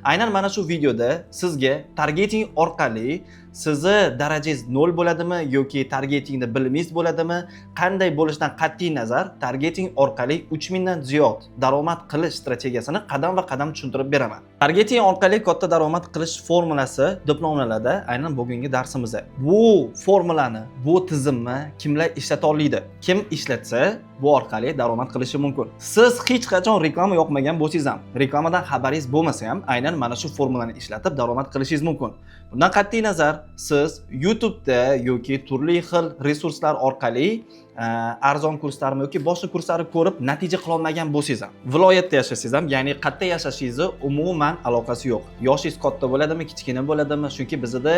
Aynan mana shu videoda sizga targeting orqali sizni darajangiz 0 bo'ladimi yoki targetingni bilmingiz bo'ladimi, qanday bo'lishidan qat'iy nazar targeting orqali 3000 dan ziyod daromad qilish strategiyasini qadam va qadam tushuntirib beraman. Targeting orqali katta daromad qilish formulasi deb nomlanadi aynan bugungi darsimizda. Bu formulani, bu tizimni kimlar ishlata oladi? Kim ishlatsa bu orqali daromad qilishi mumkin. Siz hech qachon reklama yoqmagan bo'lsangiz ham, reklamadan xabaringiz bo'lmasa ham aynan mana shu formulani ishlatib daromad qilishingiz mumkin. Bundan qat'iy nazar siz YouTube'da yoki turli xil resurslar orqali arzon kurslarni yoki boshqa kurslarni ko'rib natija qila olmagan bo'lsangiz ham, viloyatda yashasangiz ham, ya'ni qayerda yashashingizni umuman aloqasi yo'q. Yoshingiz katta bo'ladimi, kichkina bo'ladimi? Chunki bizda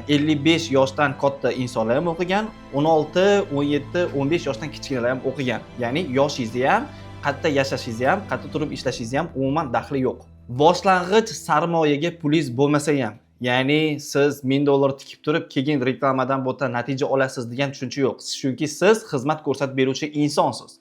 55 yoshdan katta insonlar ham o'qigan, 16, 17, 15 yoshdan kichkinalar ham o'qigan. Ya'ni yoshingizni ham, qayerda yashashingizni ham, qayerda turib ishlashingizni ham umuman daxli yo'q. Boshlang'ich sarmoyaga pulingiz bo'lmasa ham, ya'ni siz $1000 tikib turib, keyin reklamadan bo'ta natija olasiz degan tushuncha yo'q. Chunki siz xizmat ko'rsatib beruvchi insonsiz.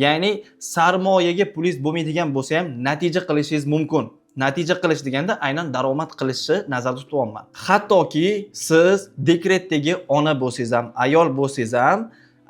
Ya'ni sarmoyaga pulingiz bo'lmaydigan bo'lsa ham natija qilishingiz mumkin. Natija qilish deganda aynan daromad qilishni nazarda tutyapman. Hattoki siz dekretdagi ona bo'lsangiz ham, ayol bo'lsangiz ham,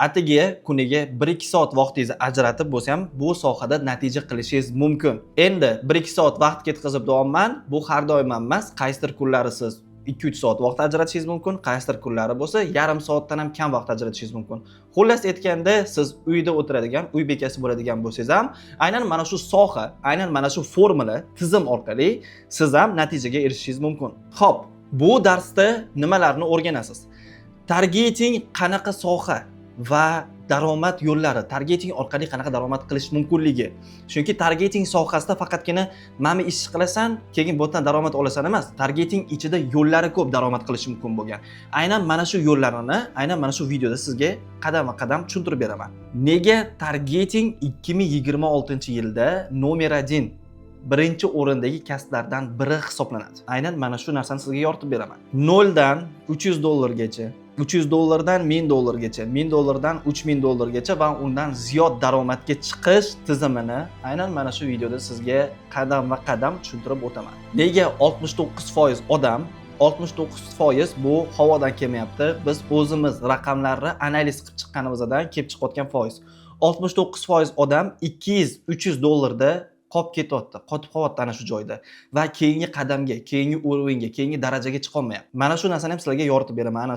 atigi kuniga 1-2 soat vaqtingizni ajratib bo'lsa ham bu sohada natija qilishingiz mumkin. Endi 1-2 soat vaqt ketkazib deyapman. Bu har doim emas. Qaysidir kunlari siz 2-3 soat vaqt ajratishingiz mumkin, qaysidir kunlari bo'lsa yarim soatdan ham kam vaqt ajratishingiz mumkin. Xullas aytganda, siz uyda o'tiradigan, uy bekasi bo'ladigan bo'lsangiz ham, aynan mana shu soha, aynan mana shu formula, tizim orqali siz ham natijaga erishishingiz mumkin. Xo'p, bu darsda nimalarni o'rganasiz? Targeting qanaqa soha va daromad yo'llari, targeting orqali qanaqa daromad qilish mumkinligi. Chunki targeting sohasida faqatgina mana ish qilasan, keyin bo'tdan daromad olasan emas. Targeting ichida yo'llari ko'p daromad qilish mumkin bo'lgan. Aynan mana shu yo'llarini, aynan mana shu videoda sizga qadam-qadam tushuntirib beraman. Nega targeting 2026-yilda nomer 1 birinchi o'rindagi kasblardan biri hisoblanadi? Aynan mana shu narsani sizga yoritib beraman. 0 dan $300 gacha, $300 dan $1000 gacha, $1000 dan $3000 gacha va undan ziyod daromadga chiqish tizimini aynan mana shu videoda sizga qadam va qadam tushuntirib o'taman. Nega 69% odam 69% bu havodan kelmayapti. Biz o'zimiz raqamlarni analiz qilib chiqqanimizdan kelib chiqayotgan foiz. 69% odam $200-300 da qolib ketyapti, qotib qolyapti ana shu joyda va keyingi qadamga, keyingi o'ringa, keyingi darajaga chiqa olmayapti. Mana shu narsani ham sizlarga yoritib beraman.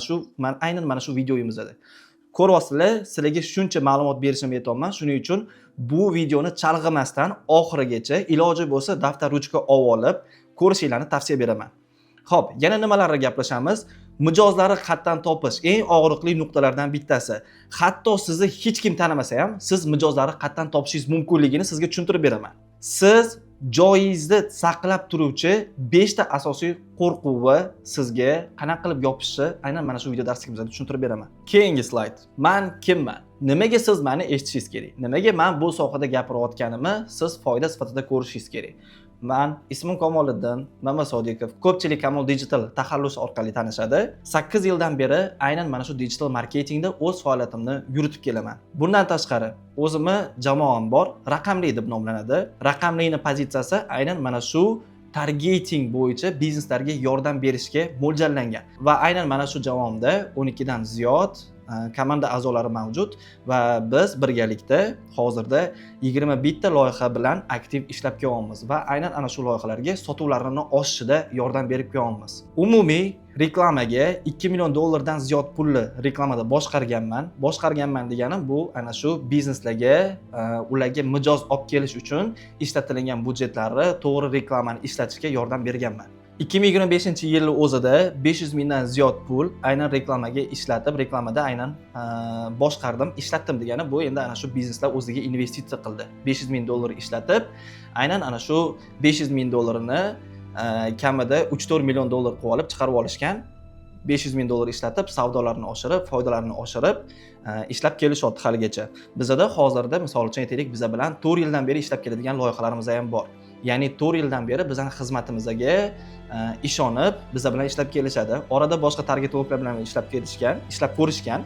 Aynan mana shu videoyimizda. Ko'ryapsizlar, sizlarga shuncha ma'lumot berishim aytayapman. Shuning uchun bu videoni chalg'imasdan oxirigacha iloji bo'lsa daftar ruchka olib ko'rishinglarni tavsiya beraman. Xo'p, yana nimalarni gaplashamiz? Mijozlari qayerdan topish eng og'riqli nuqtalardan bittasi. Hatto sizni hech kim tanimasa ham, siz mijozlari qayerdan topishingiz mumkinligini sizga tushuntirib beraman. Siz joyingizni saqlab turuvchi 5 ta asosiy qo'rquvi sizga qanaqa qilib yopishni aynan mana shu video darsimizda tushuntirib beraman. Keyingi slayd. Men kimman? Nimaga siz meni eshitishingiz kerak? Nimaga men bu sohada gapirayotganimni siz foyda sifatida ko'rishingiz kerak? Men ismim Kamoliddin Mamasodiqov. Ko'pchilik Kamol Digital taxallusi orqali tanishadi. 8 yildan beri aynan mana shu digital marketingda o'z faoliyatimni yuritib kelaman. Bundan tashqari o'zimni jamoam bor, raqamli deb nomlanadi. Raqamlining pozitsiyasi aynan mana shu targeting bo'yicha bizneslarga yordam berishga mo'ljallangan va aynan mana shu jamoamda 12 dan ziyod komanda a'zolari mavjud va biz birgalikda hozirda 21 ta loyiha bilan aktiv ishlab kelyapmiz va aynan ana shu loyihalarga sotuvlarini oshishida yordam berib kelyapmiz. Umumiy reklamaga $2 million dan ziyod pulni reklamada boshqarganman deganim bu ana shu bizneslarga ularga mijoz olib kelish uchun ishlatilgan budjetlarni to'g'ri reklamani ishlatishga yordam berganman. 2025-yilning o'zida 500 mingdan ziyod pul aynan reklamaga ishlatib, reklamada aynan boshqardim, ishlatdim degani bu endi ana shu bizneslar o'ziga investitsiya qildi. $500 ming ishlatib, aynan ana shu $500 ming kamida $3-4 million qilib olib chiqarib olishgan. $500 ming ishlatib, savdolarni oshirib, foydalarini oshirib, ishlab kelishyapti haligacha. Bizda hozirda misol uchun aytaylik, biz bilan 4 yildan beri ishlab keladigan loyihalarimiz ham bor. Ya'ni 4 yildan beri bizning xizmatimizga ishonib, biz bilan ishlab kelishadi. Orada boshqa targetologlar bilan ishlab ko'rishgan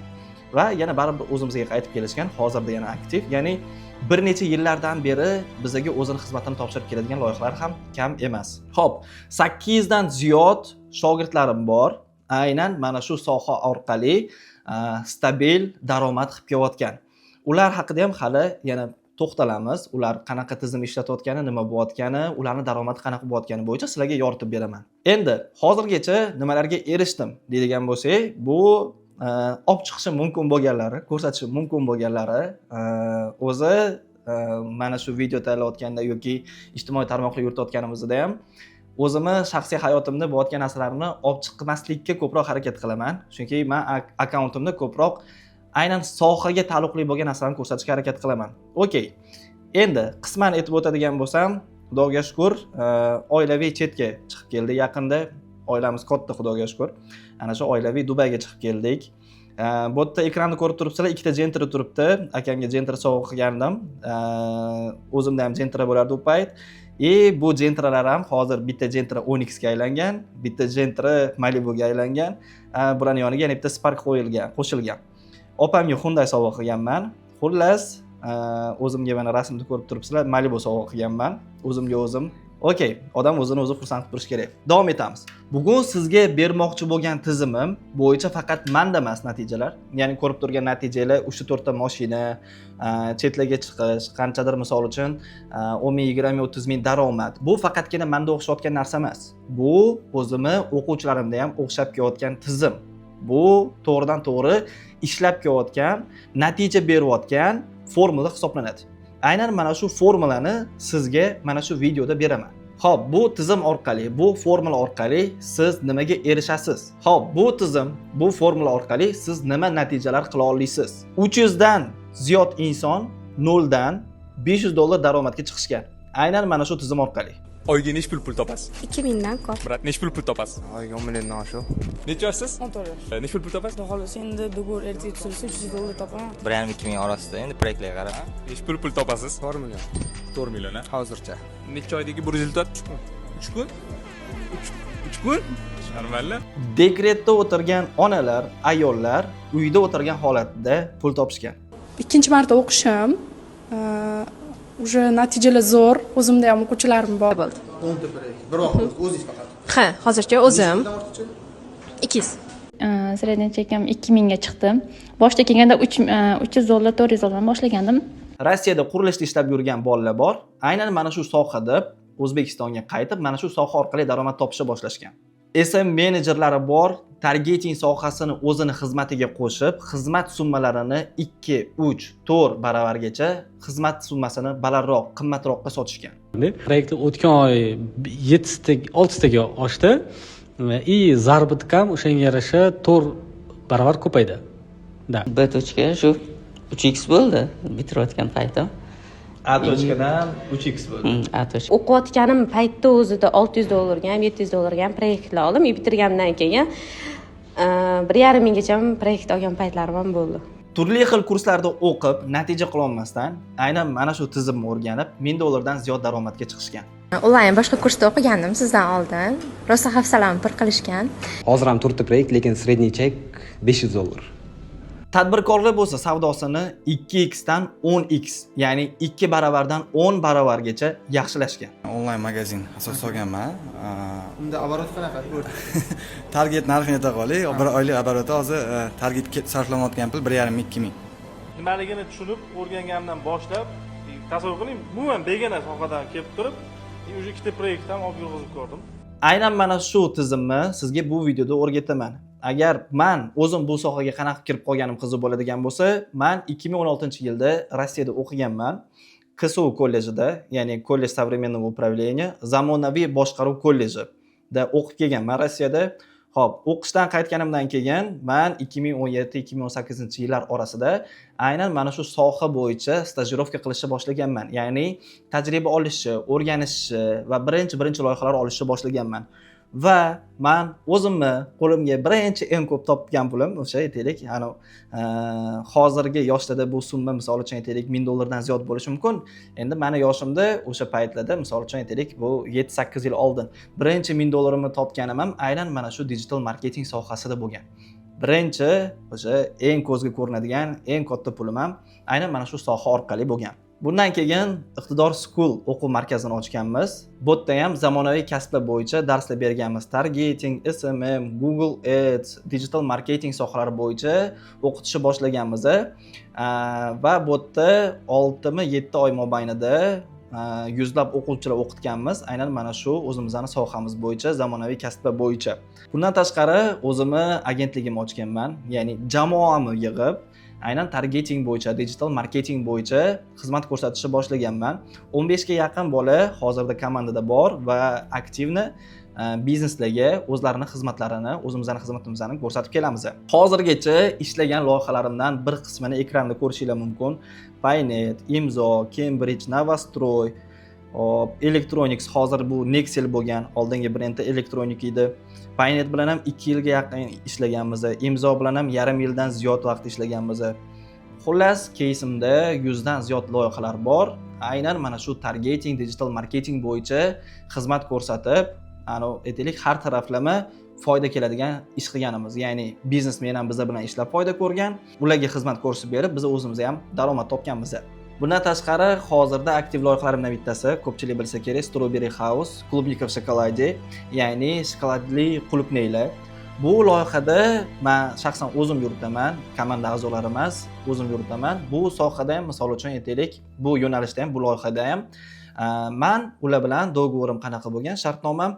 va yana baribir o'zimizga qaytib kelishgan, hozirda yana aktiv. Ya'ni bir necha yillardan beri bizga o'zini xizmatini topshirib keladigan loyihalar ham kam emas. Xo'p, 800 dan ziyod shogirdlarim bor. Aynan mana shu soha orqali stabil daromad qilib kelayotgan. Ular haqida ham hali yana to'xtalamiz. Ular qanaqa tizim ishlatayotgani, nima bo'layotgani, ularning daromadi qanaqa bo'layotgani bo'yicha sizlarga yoritib beraman. Endi hozirgacha nimalarga erishdim deydigan bo'lsak, bu olib chiqishi mumkin bo'lganlari, ko'rsatishi mumkin bo'lganlari o'zi mana shu video tayyorlayotganda yoki ijtimoiy tarmoqlar yuritayotganimizda ham o'zimni shaxsiy hayotimda bo'layotgan narsalarni olib chiqmaslikka ko'proq harakat qilaman. Chunki men akkauntimda ko'proq aynan sohaga taalluqli bo'lgan narsalarni ko'rsatishga harakat qilaman. Okey. Endi qisman aytib o'tadigan bo'lsam, Xudoga shukr, oilaviy chetga chiqib keldik yaqinda. Oilamiz katta, Xudoga shukr. Ana shu oilaviy Dubayga chiqib keldik. Bu yerda ekranda ko'rib turibsizlar, ikkita Gentra turibdi. Akamga Gentra sovg'a qilgandim. O'zimda ham Gentra bo'lardi u payt. Bu Gentralar ham hozir bitta Gentra Onyx ga aylangan, bitta Gentra Malibu ga aylangan. Bularning yoniga yana bitta Spark qo'shilgan. Opamga Hyundai sovg'a qilganman. Xullas, o'zimga mana rasmni ko'rib turibsizlar, Malibu sovg'a qilganman. O'zimga o'zim. Okey, odam o'zini o'zi xursand qilib turish kerak. Davom etamiz. Bugun sizga bermoqchi bo'lgan tizimim bo'yicha faqat menda emas natijalar. Ya'ni ko'rib turgan natijalar 3-4 ta mashina, chetlarga chiqish, qanchadir misol uchun 10 ming, 20 ming, 30 ming daromad. Bu faqatgina menda o'xshayotgan narsa emas. Bu o'zimni o'quvchilarimda ham o'xshab kelayotgan tizim. Bu to'g'ridan to'g'ri ishlab kelayotgan, natija berayotgan formula hisoblanadi. Aynan mana shu formulani sizga mana shu videoda beraman. Xo'p, bu tizim orqali, bu formula orqali siz nimaga erishasiz? Xo'p, bu tizim, bu formula orqali siz nima natijalar qila olasiz? 300 dan ziyod inson 0 dan $500 daromadga chiqishgan. Aynan mana shu tizim orqali. Oyga necha pul topasiz? 2000 dan ko'p. Brat, necha pul topasiz? Oyga 10 milliondan oshiq. Necha yoshsiz? 14 yosh. Necha pul topasiz? Xudo xolasa endi do'g'ri ertaga tushirsa $300 topaman. 1,5 ming orasida endi proyektlarga qarab. Necha pul topasiz? 4 million. 4 million, ha? Hozircha. Necha oydagi bu rezultat? 3 kun. 3 kun? Normalmi? Dekretda o'tirgan onalar, ayollar uyda o'tirgan holatda pul topishgan. Ikkinchi marta o'qishim, уже natijalar zo'r, o'zimda ham o'quvchilarim bor bo'ldi. 10 ta proyekt. Bir vaqt o'zingiz faqat. Ha, hozircha o'zim 200. Sredniy chekam 2000 ga chiqdim. Boshda kelganda $300, $400 dan boshlagandim. Rossiyada qurilishda ishlab yurgan bolalar bor. Aynan mana shu sohada O'zbekistonga qaytib, mana shu soha orqali daromad topisha boshlashgan. SM menejerlari bor, targeting sohasini o'zini xizmatiga qo'shib, xizmat summalarini 2, 3, 4 baravargacha xizmat summasini balandroq, qimmatroqqa sotishgan. Proyektni o'tgan oy 6 taga oshdi и заработок ham o'shanga yarasha 4 baravar ko'paydi. Da. B tochka shu 3x bo'ldi bitirayotgan paytim. A tochkadan 3x bo'ldi. A tochka. O'qiyotganim paytda o'zida $600 ga ham $700 ga ham proyektlar oldim. Bitirgandan keyin 1,5 minggacha proyekt olgan paytlarim ham bo'ldi. Turli xil kurslarda o'qib, natija qila olmasdan, aynan mana shu tizimni o'rganib, $1000 dan ziyod daromadga chiqishgan. Onlayn boshqa kursda o'qigandim sizdan oldin. Rosa hafsalamni pir qilishgan. Hozir ham 4 ta proyekt, lekin sredniy chek $500. Tadbirkorlar bo'lsa savdosini 2x dan 10x, ya'ni 2 baravardan 10 baravargacha yaxshilashgan. Onlayn magazin asos solganman. Unda оборот qanaqa? Target narxini ayta qoling. Bir oylik обороти hozir targetga sarflanayotgan pul 1,5-2 ming. Nimaligini tushunib, o'rganganimdan boshlab, tasavvur qiling, umuman begona sohadan kelib turib, o'sha ikkita proyekt ham olib yurg'izib ko'rdim. Aynan mana shu tizimni sizga bu videoda o'rgataman. Agar men o'zim bu sohaga qanaqa kirib qolganim qiziq bo'ladigan bo'lsa, men 2016-yilda Rossiyada o'qiganman. KSU kollejida, ya'ni kollej современного управления, zamonaviy boshqaruv kollejida o'qib kelganman Rossiyada. Xo'p, o'qishdan qaytganimdan keyin men 2017-2018-yillar orasida aynan mana shu soha bo'yicha stajirovka qilishni boshlaganman. Ya'ni tajriba olishni, o'rganishni va birinchi loyihalar olishni boshlaganman. Va men o'zimni qo'limga birinchi eng ko'p topgan pulim o'sha aytaylik, hozirgi yoshlarda bu summa misol uchun aytaylik $1000 dan ziyod bo'lishi mumkin. Endi meni yoshimda o'sha paytlarda misol uchun aytaylik bu 7-8 yil oldin birinchi $1000 topganim ham aynan mana shu digital marketing sohasida bo'lgan. birinchi o'sha eng ko'zga ko'rinadigan eng katta pulim ham aynan mana shu soha orqali bo'lgan. Bundan keyin Iqtidor School o'quv markazini ochganmiz. Bu yerda ham zamonaviy kasblar bo'yicha darslar berganmiz. Targeting, SMM, Google Ads, digital marketing sohalari bo'yicha o'qitishni boshlaganmiz. Va bu yerda 6-7 oy mobaynida yuzlab o'quvchilar o'qitganmiz. Aynan mana shu o'zimizning sohamiz bo'yicha, zamonaviy kasblar bo'yicha. Bundan tashqari o'zimni agentligimni ochganman, ya'ni jamoamni yig'ib aynan targeting bo'yicha, digital marketing bo'yicha xizmat ko'rsatishni boshlaganman. 15 ga yaqin bola hozirda komandada bor va aktivni bizneslarga o'zlarining xizmatlarini, o'zimizning xizmatimizni ko'rsatib kelamiz. Hozirgacha ishlagan loyihalarimdan bir qismini ekranda ko'rishingiz mumkin. Paynet, Imzo, Cambridge, Novastroy, Electronics, hozir bu Nexel bo'lgan, oldingi brendi Electronic edi. Paynet bilan ham 2 yilga yaqin ishlaganmiz. Imzo bilan ham yarim yildan ziyod vaqt ishlaganmiz. Xullas, кейsimda 100 dan ziyod loyihalar bor. Aynan mana shu targeting, digital marketing bo'yicha xizmat ko'rsatib, aytaylik har taraflama foyda keladigan ish qilganimiz. Ya'ni biznesmen ham biz bilan ishlab foyda ko'rgan, ularga xizmat ko'rsatib berib, biz o'zimiz ham daromad topganmiz. Bundan tashqari hozirda aktiv loyihalarimdan bittasi, ko'pchilik bilsa kerak, Strawberry House, Klubnikov shokoladi, ya'ni shokoladli qulupnaylar. Bu loyihada men shaxsan o'zim yuritaman, komanda a'zolari emas, o'zim yuritaman. Bu sohada ham, misol uchun aytaylik, bu yo'nalishda ham, bu loyihada ham men ular bilan dogovorim qanaqa bo'lgan, shartnomam,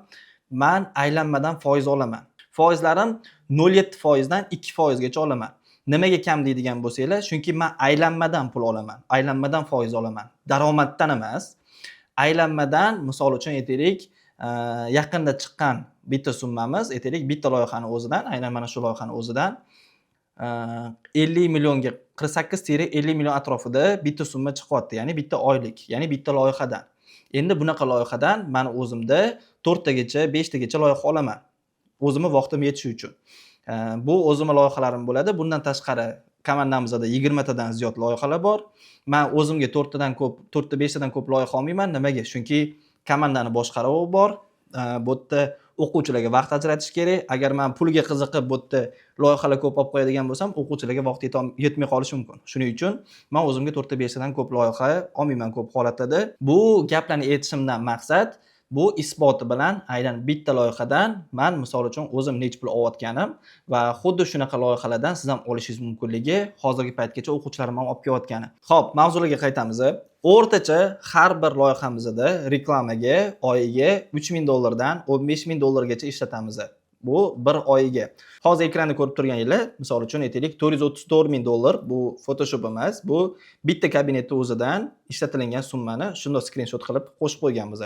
men aylanmadan foiz olaman. Foizlarim 0.7% dan 2% gacha olaman. Nimaga kam deydigan bo'lsanglar, chunki men aylanmadan pul olaman, aylanmadan foiz olaman. Daromaddan emas. Aylanmadan, misol uchun aytaylik, yaqinda chiqqan bitta summamiz, aytaylik, bitta loyihani o'zidan, aynan mana shu loyihani o'zidan 50 millionga 48-50 million atrofida bitta summa chiqyapti, ya'ni bitta oylik, ya'ni bitta loyihadan. Endi bunaqa loyihadan men o'zimda 4 tagacha, 5 tagacha loyiha olaman. O'zimni vaqtim yetishi uchun. Bu o'zimning loyihalarim bo'ladi. Bundan tashqari komandamizda 20 tadan ziyod loyihalar bor. Men o'zimga 4 tadan ko'p, 4-5 tadan ko'p loyiha olmayman. Nimaga? Chunki komandani boshqaruvi bor. Bu yerda o'quvchilarga vaqt ajratish kerak. Agar men pulga qiziqib bu yerda loyihalar ko'p olib qo'yadigan bo'lsam, o'quvchilarga vaqt yetmay qolishi mumkin. Shuning uchun men o'zimga 4-5 tadan ko'p loyiha olmayman ko'p holatlarda. Bu gaplarni aytishimdan maqsad bu isboti bilan aynan bitta loyihadan men misol uchun o'zim nech pul olayotganim va xuddi shunaqa loyihalardan siz ham olishingiz mumkinligi hozirgi paytgacha o'quvchilarim ham olib kelayotgani. Xo'p, mavzularga qaytamiz. O'rtacha har bir loyihamizda reklamaga oyiga $3000 dan $15000 gacha ishlatamiz. Bu bir oyiga. Hozir ekranda ko'rib turganingiz, misol uchun aytaylik, $434,000 bu Photoshop emas, bu bitta kabinetning o'zidan ishlatilgan summani shunday screenshot qilib qo'shib qo'yganmiz.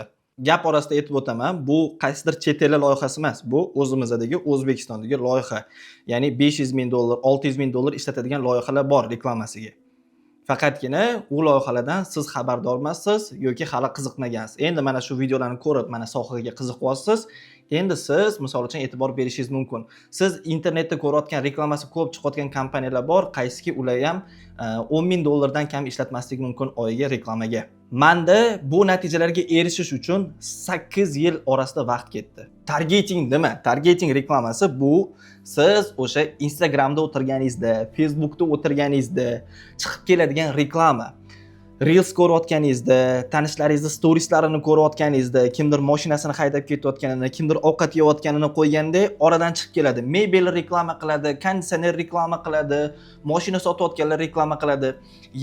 Gap orasida aytib o'taman, bu qaysidir chet el loyihasi emas, bu o'zimizdagi O'zbekistondagi loyiha. Ya'ni $500,000, $600,000 ishlatadigan loyihalar bor reklamasiga. Faqatgina u loyihalardan siz xabardor emassiz yoki hali qiziqmagansiz. Endi mana shu videolarni ko'rib, mana sohaga qiziqyapsiz. Endi siz misol uchun e'tibor berishingiz mumkin. Siz internetda ko'rayotgan reklamasi ko'p chiqayotgan kompaniyalar bor, qaysiki ular ham $10,000 dan kam ishlatmasligi mumkin oyiga reklamaga. Menda bu natijalarga erishish uchun 8 yil orasida vaqt ketdi. Targeting nima? Targeting reklamasi bu siz o'sha Instagramda o'tirganingizda, Facebookda o'tirganingizda chiqib keladigan reklama. Reels ko'rayotganingizda, tanishlaringizni storieslarini ko'rayotganingizda, kimdir mashinasini haydab ketayotganini, kimdir ovqat yeyotganini qo'yganda oradan chiqib keladi. Mebel reklama qiladi, konditsioner reklama qiladi, mashina sotayotganlar reklama qiladi.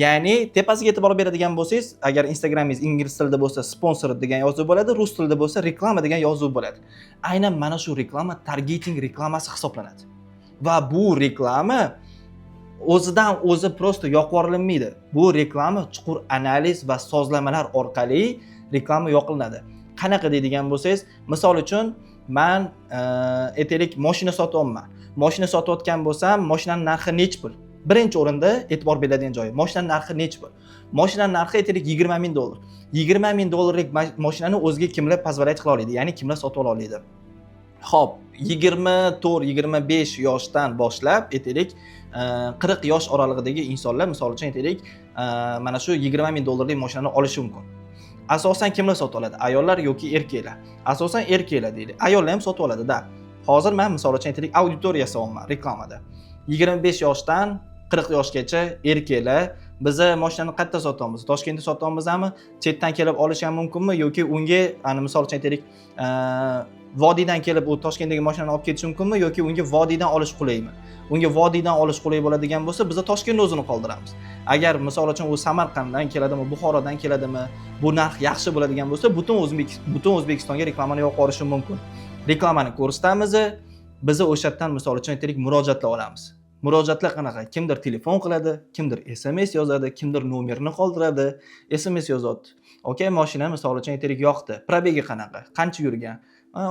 Ya'ni tepasiga e'tibor beradigan bo'lsangiz, agar Instagramingiz ingliz tilida bo'lsa sponsor degan yozuv bo'ladi, rus tilida bo'lsa reklama degan yozuv bo'ladi. Aynan mana shu reklama targeting reklamasi hisoblanadi. Va bu reklama o'zidan o'zi prosta yoqvorilmaydi. Bu reklama chuqur analiz va sozlamalar orqali reklama yoqilinadi. Qanaqa deydigan bo'lsangiz, misol uchun men aytaylik mashina sotyapman. Mashina sotayotgan bo'lsam, mashinaning narxi nech pul? Birinchi o'rinda e'tibor beriladigan joyi. Mashinaning narxi nech pul? Mashinaning narxi aytaylik $20,000. $20,000lik mashinani o'ziga kimlar pozvolayt qila oladi? Ya'ni kimlar sotib ola oladi? Xo'p, 24-25 yoshdan boshlab aytaylik 40 yosh oralig'idagi insonlar misol uchun aytaylik mana shu $20,000lik mashinani olishi mumkin. Asosan kimlar sotib oladi? Ayollar yoki erkaklar? Asosan erkaklar deydi. Ayollar ham sotib oladi-da. hozir men misol uchun aytaylik auditoriya so'raman reklamada. 25 yoshdan 40 yoshgacha erkaklar biza mashinani qayerda sotamiz? Toshkentda sotamizmi? Chetdan kelib olish ham mumkinmi yoki unga misol uchun aytaylik vodiydan kelib u Toshkentdagi mashinani olib ketish mumkinmi yoki unga vodiydan olish qulaymi? Unga vodiydan olish qulay bo'ladigan bo'lsa, biz Toshkentni o'zini qoldiramiz. Agar misol uchun u Samarqanddan keladimi, Buxorodan keladimi, bu narx yaxshi bo'ladigan bo'lsa, butun O'zbekistonga reklamani yoqib yuborishim mumkin. Reklamani ko'rsatamiz, biz o'sha yerdan misol uchun aytaylik murojaatlar olamiz. Murojaatlar qanaqa? Kimdir telefon qiladi, kimdir SMS yozadi, kimdir nomerni qoldiradi, SMS yozadi. Okay, mashina misol uchun aytaylik yoqdi. Probegi qanaqa? Qancha yurgan?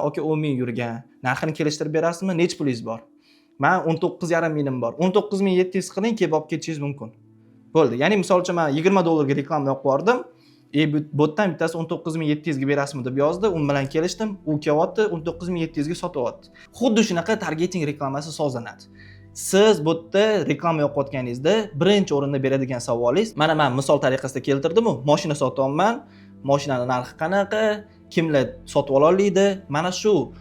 Okay, 10 ming yurgan. Narxini kelishtirib berasizmi? Nech pulingiz bor? Men 19,5 mingim bor. 19,700 qiling, kelib olib ketishingiz mumkin. Bo'ldi. Ya'ni misol uchun men $20 ga reklama yoqib yubordim. Bu yerdan bittasi 19,700 ga berasizmi deb yozdi. U bilan kelishdim. U kelyapti, 19,700 ga sotyapti. Xuddi shunaqa targeting reklamasi sozlanadi. Siz bu yerda reklama yoqayotganingizda birinchi o'rinda beradigan savolingiz, mana men misol tariqasida keltirdim-ku, mashina sotyapman, mashinaning narxi qanaqa, kimlar sotib ola oladi? Mana shu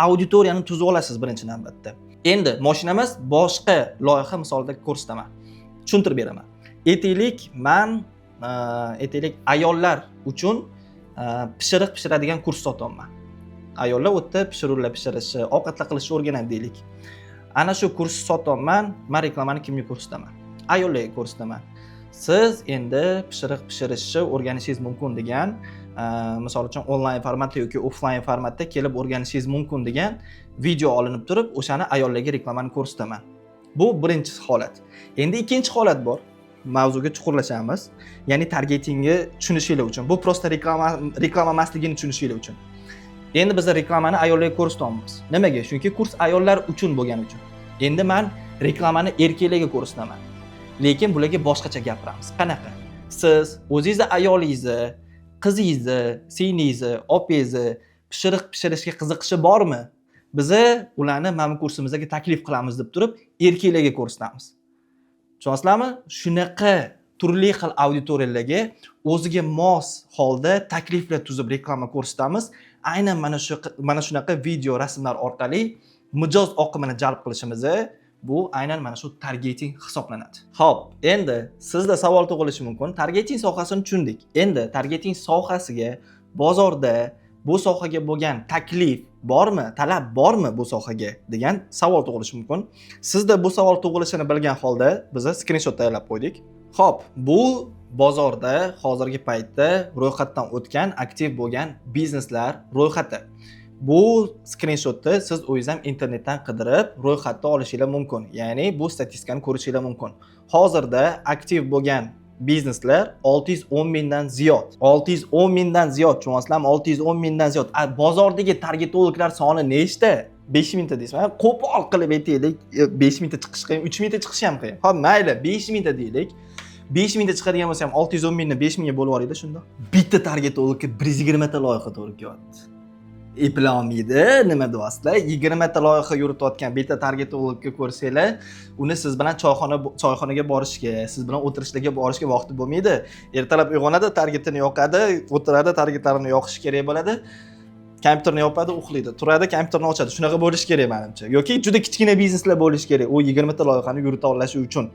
auditoriyani tuzib olasiz birinchi navbatda. Endi mashina emas, boshqa loyiha misolida ko'rsataman. Tushuntirib beraman. Aytaylik ayollar uchun pishiriq pishiradigan kurs sotyapman. Ayollar o'tda pishiruvlar pishirishi, ovqatlar qilishni o'rganadi deylik. Ana shu kursni sotyapman, men reklamani kimga ko'rsataman? Ayollarga ko'rsataman. Siz endi pishiriq pishirishni o'rganishingiz mumkin degan, misol uchun onlayn formatda yoki offlayn formatda kelib o'rganishingiz mumkin degan video olinib turib, o'shani ayollarga reklamani ko'rsataman. Bu birinchi holat. Endi ikkinchi holat bor. Mavzuga chuqurlashamiz. Ya'ni targetingni tushunishinglar uchun. Bu prosta reklama emasligini tushunishinglar uchun. Endi biz reklamani ayollarga ko'rsatyapmiz. Nimaga? Chunki kurs ayollar uchun bo'lgani uchun. Endi men reklamani erkaklarga ko'rsataman. Lekin bularga boshqacha gapiramiz. Qanaqa? Siz o'zingizni ayolingizni, qizingizni, singlingizni, opingizni pishiriq pishirishga qiziqishi bormi? Biz ularni mana bu kursimizga taklif qilamiz deb turib, erkaklarga ko'rsatamiz. Tushunasizlarmi? Shunaqa turli xil auditoriyalarga o'ziga mos holda takliflar tuzib reklama ko'rsatamiz. Aynan mana shunaqa video, rasmlar orqali mijoz oqimini jalb qilishimiz bu aynan mana shu targeting hisoblanadi. Xo'p, endi sizda savol tug'ilishi mumkin. Targeting sohasini tushundik. Endi targeting sohasiga bozorda bu sohaga bo'lgan taklif bormi, talab bormi bu sohaga degan savol tug'ilishi mumkin. Sizda bu savol tug'ilishini bilgan holda biz skrinshot tayyorlab qo'ydik. Xo'p, bu bozorda hozirgi paytda ro'yxatdan o'tgan, aktiv bo'lgan bizneslar ro'yxati. Bu skrinshotni siz o'zingiz ham internetdan qidirib ro'yxatda olishingiz mumkin. Ya'ni bu statistikani ko'rishingiz mumkin. Hozirda aktiv bo'lgan bizneslar 610 mingdan ziyod. 610 mingdan ziyod, tushunasizlarmi? 610 mingdan ziyod. Bozordagi targetologlar soni nechta? 5 mingta deysizmi? Qo'pol qilib aytaylik, 5 mingta chiqish qiyin, 3 mingta chiqish ham qiyin. Xo'p, mayli, 5 mingta deylik. 5 mingta chiqadigan bo'lsa ham 610 mingni 5 mingga bo'lib yuboraylik shunda. Bitta targetologga 120 ta loyiha to'g'ri kelyapti. Eplolmaydi, nima deyapsizlar? 20 ta loyiha yuritayotgan bitta targetologga ko'rsanglar, uni siz bilan choyxonaga borishga, siz bilan o'tirishlarga borishga vaqti bo'lmaydi. Ertalab uyg'onadi, targetini yoqadi, o'tiradi, targetlarini yoqish kerak bo'ladi. Kompyuterni yopadi, uxlaydi. Turadi, kompyuterni ochadi. Shunaqa bo'lish kerak menimcha. Yoki juda kichkina bizneslar bo'lish kerak. U 20 ta loyihani yurita olishi uchun.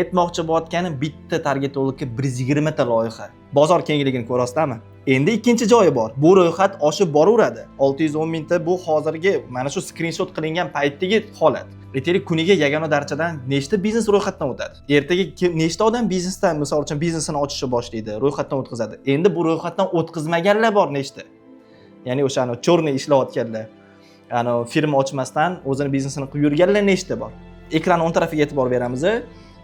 Aytmoqchi bo'layotganim bitta targetologga 120 ta loyiha. Bozor kengligini ko'rasizlarmi? Endi ikkinchi joyi bor. Bu ro'yxat oshib boraveradi. 610 mingta bu hozirgi mana shu skrinshot qilingan paytdagi holat. Aytaylik, kuniga yagona darajadan nechta biznes ro'yxatdan o'tadi? Ertaga nechta odam biznesdan, misol uchun biznesini ochishni boshlaydi, ro'yxatdan o'tkazadi. Endi bu ro'yxatdan o'tkazmaganlar bor nechta? Ya'ni o'shani cho'rni ishlayotganlar, ya'ni firma ochmasdan o'zini biznesini qilib yurganlar nechta bor? Ekran o'ng tarafiga e'tibor beramiz.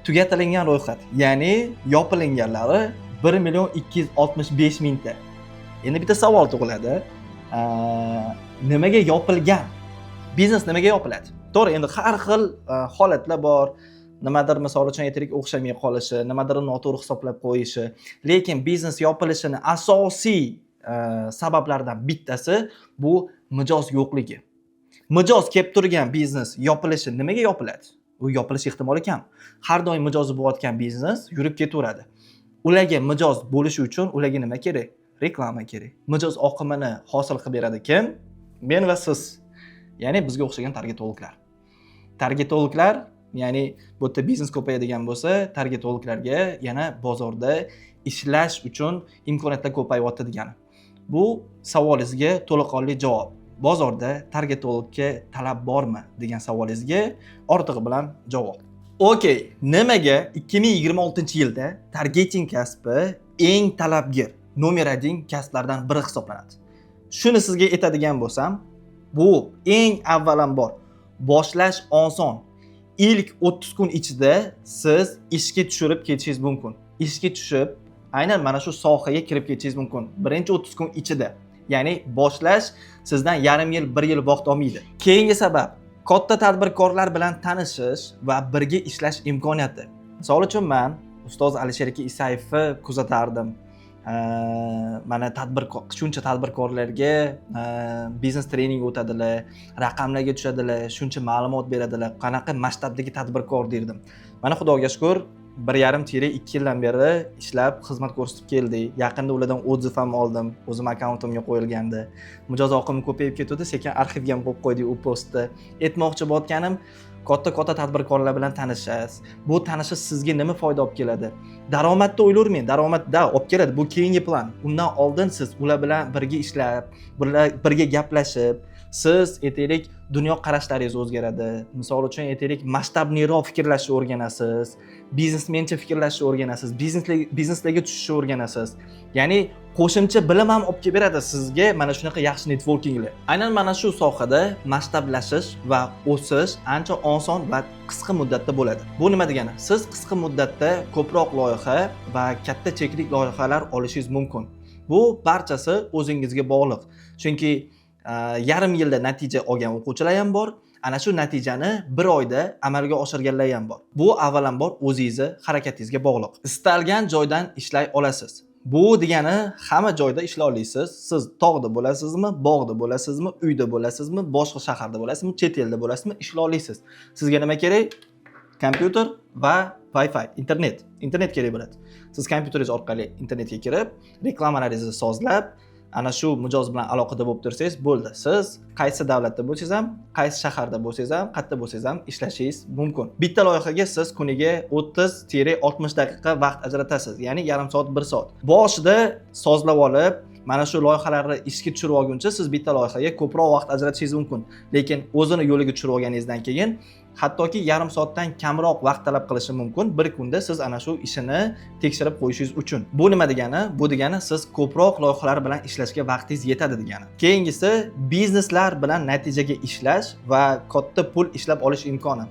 Tugatilgan ro'yxat, ya'ni yopilinganlari 1,265 mingta. Endi bitta savol tug'iladi. Nimaga yopilgan? Biznes nimaga yopiladi? To'g'ri, endi har xil holatlar bor. Nimadir misol uchun aytaylik o'xshamay qolishi, nimadir noto'g'ri hisoblab qo'yishi, lekin biznes yopilishining asosiy sabablardan bittasi bu mijoz yo'qligi. Mijoz kelib turgan biznes yopilishi nimaga yopiladi? U yopilish ehtimoli kam. Har doim mijozi bo'layotgan biznes yurib ketaveradi. Ularga mijoz bo'lishi uchun ularga nima kerak? Reklama kerak. Mijoz oqimini hosil qilib beradi kim? Men va siz. Ya'ni bizga o'xshagan targetologlar. Targetologlar, ya'ni bu yerda biznes ko'payadigan bo'lsa, targetologlarga yana bozorda ishlash uchun imkoniyatlar ko'payyapti degani. Bu savolingizga to'laqonli javob. Bozorda targetologga talab bormi degan savolingizga ortig'i bilan javob. Okey, nimaga 2026-yilda targeting kasbi eng talabgir, nomer 1 kasblardan biri hisoblanadi? Shuni sizga aytadigan bo'lsam, bu eng avvalambor boshlash oson. İlk 30 kun ichida siz ishga tushirib ketishingiz mumkin. Ishga tushib, aynan mana shu sohaga kirib ketishingiz mumkin. Birinchi 30 kun ichida. Ya'ni boshlash sizdan yarim yil, 1 yil vaqt olmaydi. Keyingi sabab katta tadbirkorlar bilan tanishish va birga ishlash imkoniyati. Misol uchun men ustoz Alisher aka Isayevni kuzatardim. Mana shuncha tadbirkorlarga biznes trening o'tadilar, raqamlarga tushadilar, shuncha ma'lumot beradilar, qanaqa masshtabdagi tadbirkor derdim. Mana Xudoga shukr 1,5-2 yildan beri ishlab xizmat ko'rsatib keldik. Yaqinda ulardan otziv ham oldim. O'zim akkauntimga qo'yilgandi. Mijoz oqimi ko'payib ketdi, sekin arxivga ham qo'yib qo'ydik u postni. Aytmoqchi bo'lganim, katta tadbirkorlar bilan tanishasiz. Bu tanishish sizga nima foyda olib keladi? Daromadni o'ylaymang, daromadda olib keladi. Bu keyingi plan. Undan oldin siz ular bilan birga ishlab, birga gaplashib, siz aytaylik dunyo qarashlaringiz o'zgaradi. Misol uchun aytaylik masshtabliroq fikrlashni o'rganasiz, biznesmencha fikrlashni o'rganasiz, bizneslarga tushishni o'rganasiz. Ya'ni qo'shimcha bilim ham olib kelib beradi sizga mana shunaqa yaxshi networkinglar. Aynan mana shu sohada masshtablashish va o'sish ancha oson va qisqa muddatda bo'ladi. Bu nima degani? Siz qisqa muddatda ko'proq loyiha va katta cheklik loyihalar olishingiz mumkin. Bu barchasi o'zingizga bog'liq. Chunki yarim yilda natija olgan o'quvchilar ham bor, ana shu natijani 1 oyda amalga oshirganlar ham bor. Bu avvalambor o'zingizning harakatingizga bog'liq. Istalgan joydan ishlay olasiz. Bu degani hamma joyda ishlay olasiz. Siz tog'da bo'lasizmi, bog'da bo'lasizmi, uyda bo'lasizmi, boshqa shaharda bo'lasizmi, chet elda bo'lasizmi, ishlay olasiz. Sizga nima kerak? Kompyuter va Wi-Fi, internet kerak bo'ladi. Siz kompyuteringiz orqali internetga kirib, reklamalaringizni sozlab, ana shu mijoz bilan aloqada bo'lib tursangiz bo'ldi. Siz qaysi davlatda bo'lsangiz ham, qaysi shaharda bo'lsangiz ham, qayerda bo'lsangiz ham ishlashingiz mumkin. Bitta loyihaga siz kuniga 30-60 daqiqa vaqt ajratasiz, ya'ni yarim soat, 1 soat. Boshida sozlab olib, mana shu loyihalarni ishga tushirib olguncha siz bitta loyihaga ko'proq vaqt ajratishingiz mumkin. Lekin o'zini yo'liga tushirib olganingizdan keyin hattoki yarim soatdan kamroq vaqt talab qilishi mumkin. Bir kunda siz ana shu ishini tekshirib qo'yishingiz uchun. Bu nima degani? Bu degani siz ko'proq loyihalar bilan ishlashga vaqtingiz yetadi degani. Keyingisi bizneslar bilan natijaga ishlash va katta pul ishlab olish imkoni.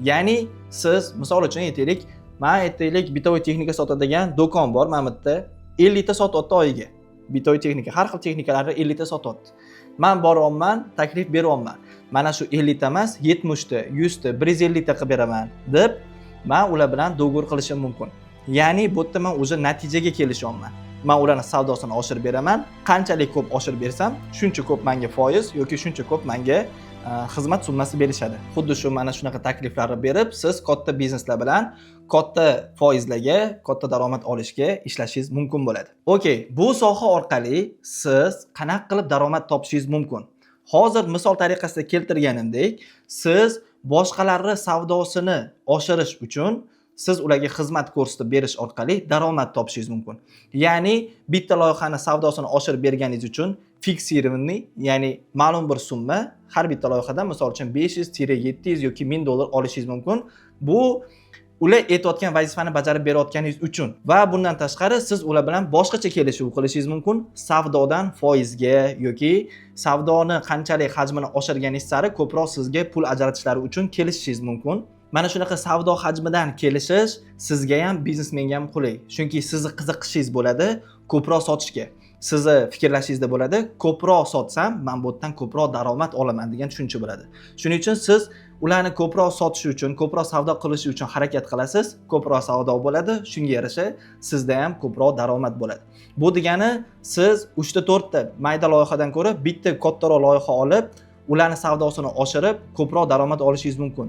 Ya'ni siz misol uchun aytaylik, men aytaylik bitoy texnika sotadigan do'kon bor mana bu yerda. 50 ta sotyapti oyiga. Bitoy texnika, har xil texnikalarni 50 ta sotyapti. Men boryapman, taklif beryapman. Mana shu 50 ta emas, 70 ta, 100 ta, 150 ta qilib beraman deb men ular bilan do'gur qilishim mumkin. Ya'ni bu yerda men o'zi natijaga kelishyapman. Men ularning savdosini oshirib beraman. Qanchalik ko'p oshirib bersam, shuncha ko'p menga foiz yoki shuncha ko'p menga xizmat summasi berishadi. Xuddi shu mana shunaqa takliflarni berib, siz katta bizneslar bilan katta foizlarga, katta daromad olishga ishlashingiz mumkin bo'ladi. Okey, bu soha orqali siz qanaqa qilib daromad topishingiz mumkin? Hozir misol tariqasida keltirganimdek, siz boshqalarning savdosini oshirish uchun siz ularga xizmat ko'rsatib berish orqali daromad topishingiz mumkin. Ya'ni bitta loyihani savdosini oshirib berganingiz uchun fiksirованный, ya'ni ma'lum bir summa har bitta loyihadan misol uchun 500-700 yoki $1000 olishingiz mumkin. Bu ular aytayotgan vazifani bajarib berayotganingiz uchun va bundan tashqari siz ular bilan boshqacha kelishuv qilishingiz mumkin. Savdodan foizga yoki savdoni qanchalik hajmini oshirganingiz sari ko'proq sizga pul ajratishlari uchun kelishingiz mumkin. Mana shunaqa savdo hajmidan kelishish sizga ham, biznesmenga ham qulay. Chunki sizni qiziqishingiz bo'ladi ko'proq sotishga. Sizni fikrlashingizda bo'ladi, ko'proq sotsam, men bu yerdan ko'proq daromad olaman degan tushuncha bo'ladi. Shuning uchun siz ularni ko'proq sotish uchun, ko'proq savdo qilish uchun harakat qilasiz, ko'proq savdo bo'ladi, shunga yarasha sizda ham ko'proq daromad bo'ladi. Bu degani siz 3 ta 4 ta mayda loyihadan ko'ra bitta kattaroq loyiha olib, ularni savdosini oshirib, ko'proq daromad olishingiz mumkin.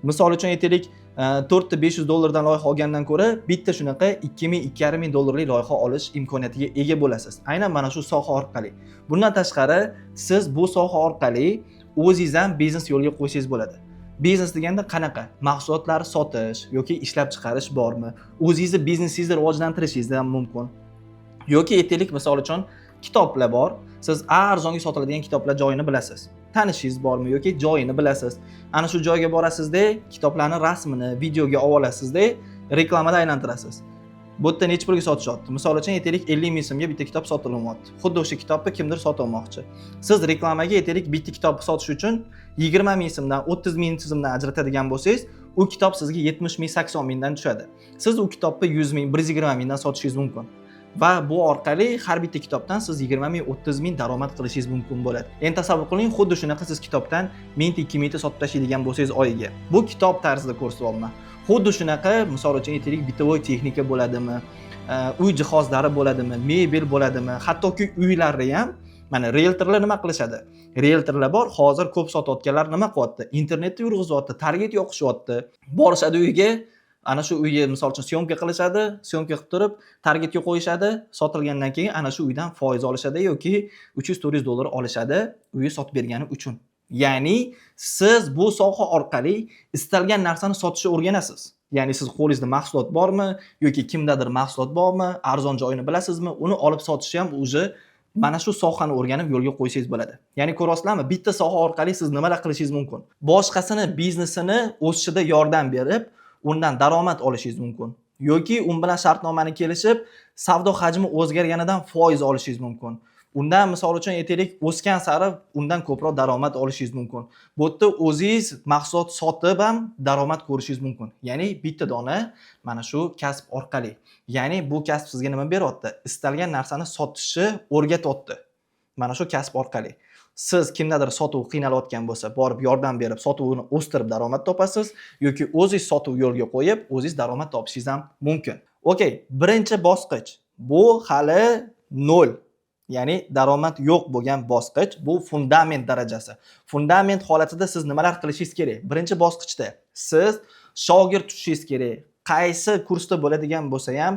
Misol uchun aytaylik, 4 ta $500 dan loyiha olgandan ko'ra bitta shunaqa $2000-2500 loyiha olish imkoniyatiga ega bo'lasiz. Aynan mana shu soha orqali. Bundan tashqari, siz bu soha orqali o'zingiz ham biznes yo'lga qo'ysangiz bo'ladi. Biznes deganda qanaqa? Mahsulotlar sotish yoki ishlab chiqarish bormi? O'zingizni biznesingizni rivojlantirishingiz ham mumkin. Yoki aytaylik, misol uchun kitoblar bor. Siz arzonga sotiladigan kitoblar joyini bilasiz. Tanishingiz bormi yoki joyini bilasiz. Ana shu joyga borasizda, kitoblarning rasmini videoga olib olasizda, reklamada aylantirasiz. Bu yerda necha pulga sotishyapti? Misol uchun aytaylik 50 ming so'mga bitta kitob sotilyapti. Xuddi o'sha kitobni kimdir sotib olmoqchi. Siz reklamaga aytaylik bitta kitobni sotish uchun 20 ming so'mdan 30 ming so'mdan ajratadigan bo'lsangiz, u kitob sizga 70 ming 80 mingdan tushadi. Siz u kitobni 100 ming 120 mingdan sotishingiz mumkin. Va bu orqali har bitta kitobdan siz 20 ming 30 ming daromad qilishingiz mumkin bo'ladi. Endi tasavvur qiling, xuddi shunaqa siz kitobdan 1000 ta 2000 ta sotib tashlaydigan bo'lsangiz oyiga. Bu kitob tarzida ko'rsatyapman. Xuddi shunaqa, misol uchun aytaylik, bitovoy texnika bo'ladimi, uy jihozlari bo'ladimi, mebel bo'ladimi, hattoki uylarni ham mana realtorlar nima qilishadi? Realtorlar bor, hozir ko'p sotayotganlar nima qilyapti? Internetda yurg'izyapti, target yoqishyapti. Borishadi uyga, ana shu uyga misol uchun syomka qilishadi, syomka qilib turib, targetga qo'yishadi, sotilgandan keyin ana shu uydan foiz olishadi yoki 300-400 dollar olishadi, uyni sotib bergani uchun. Ya'ni siz bu soha orqali istalgan narsani sotishni o'rganasiz. Ya'ni siz qo'lingizda mahsulot bormi yoki kimdadir mahsulot bormi, arzon joyini bilasizmi, uni olib sotishni ham o'zi mana shu sohani o'rganib yo'lga qo'ysangiz bo'ladi. Ya'ni ko'ryapsizlarmi, bitta soha orqali siz nimalar qilishingiz mumkin. Boshqasini biznesini o'sishida yordam berib, undan daromad olishingiz mumkin. Yoki un bilan shartnomani kelishib, savdo hajmi o'zgarganidan foiz olishingiz mumkin. Undan misol uchun aytaylik, o'sgan sari undan ko'proq daromad olishingiz mumkin. Bu yerda o'zingiz mahsulot sotib ham daromad ko'rishingiz mumkin. Ya'ni bitta dona mana shu kasb orqali. Ya'ni bu kasb sizga nima beryapti? Istalgan narsani sotishni o'rgatyapti. Mana shu kasb orqali. Siz kimdadir sotuv qiynalayotgan bo'lsa, borib yordam berib, sotuvini o'stirib daromad topasiz yoki o'zingiz sotuv yo'lga qo'yib, o'zingiz daromad topishingiz ham mumkin. Okey, birinchi bosqich. Bu hali 0. Ya'ni daromad yo'q bo'lgan bosqich, bu fundament darajasi. Fundament holatida siz nimalar qilishingiz kerak? Birinchi bosqichda siz shogird tutishingiz kerak. Qaysi kursda bo'ladigan bo'lsa ham,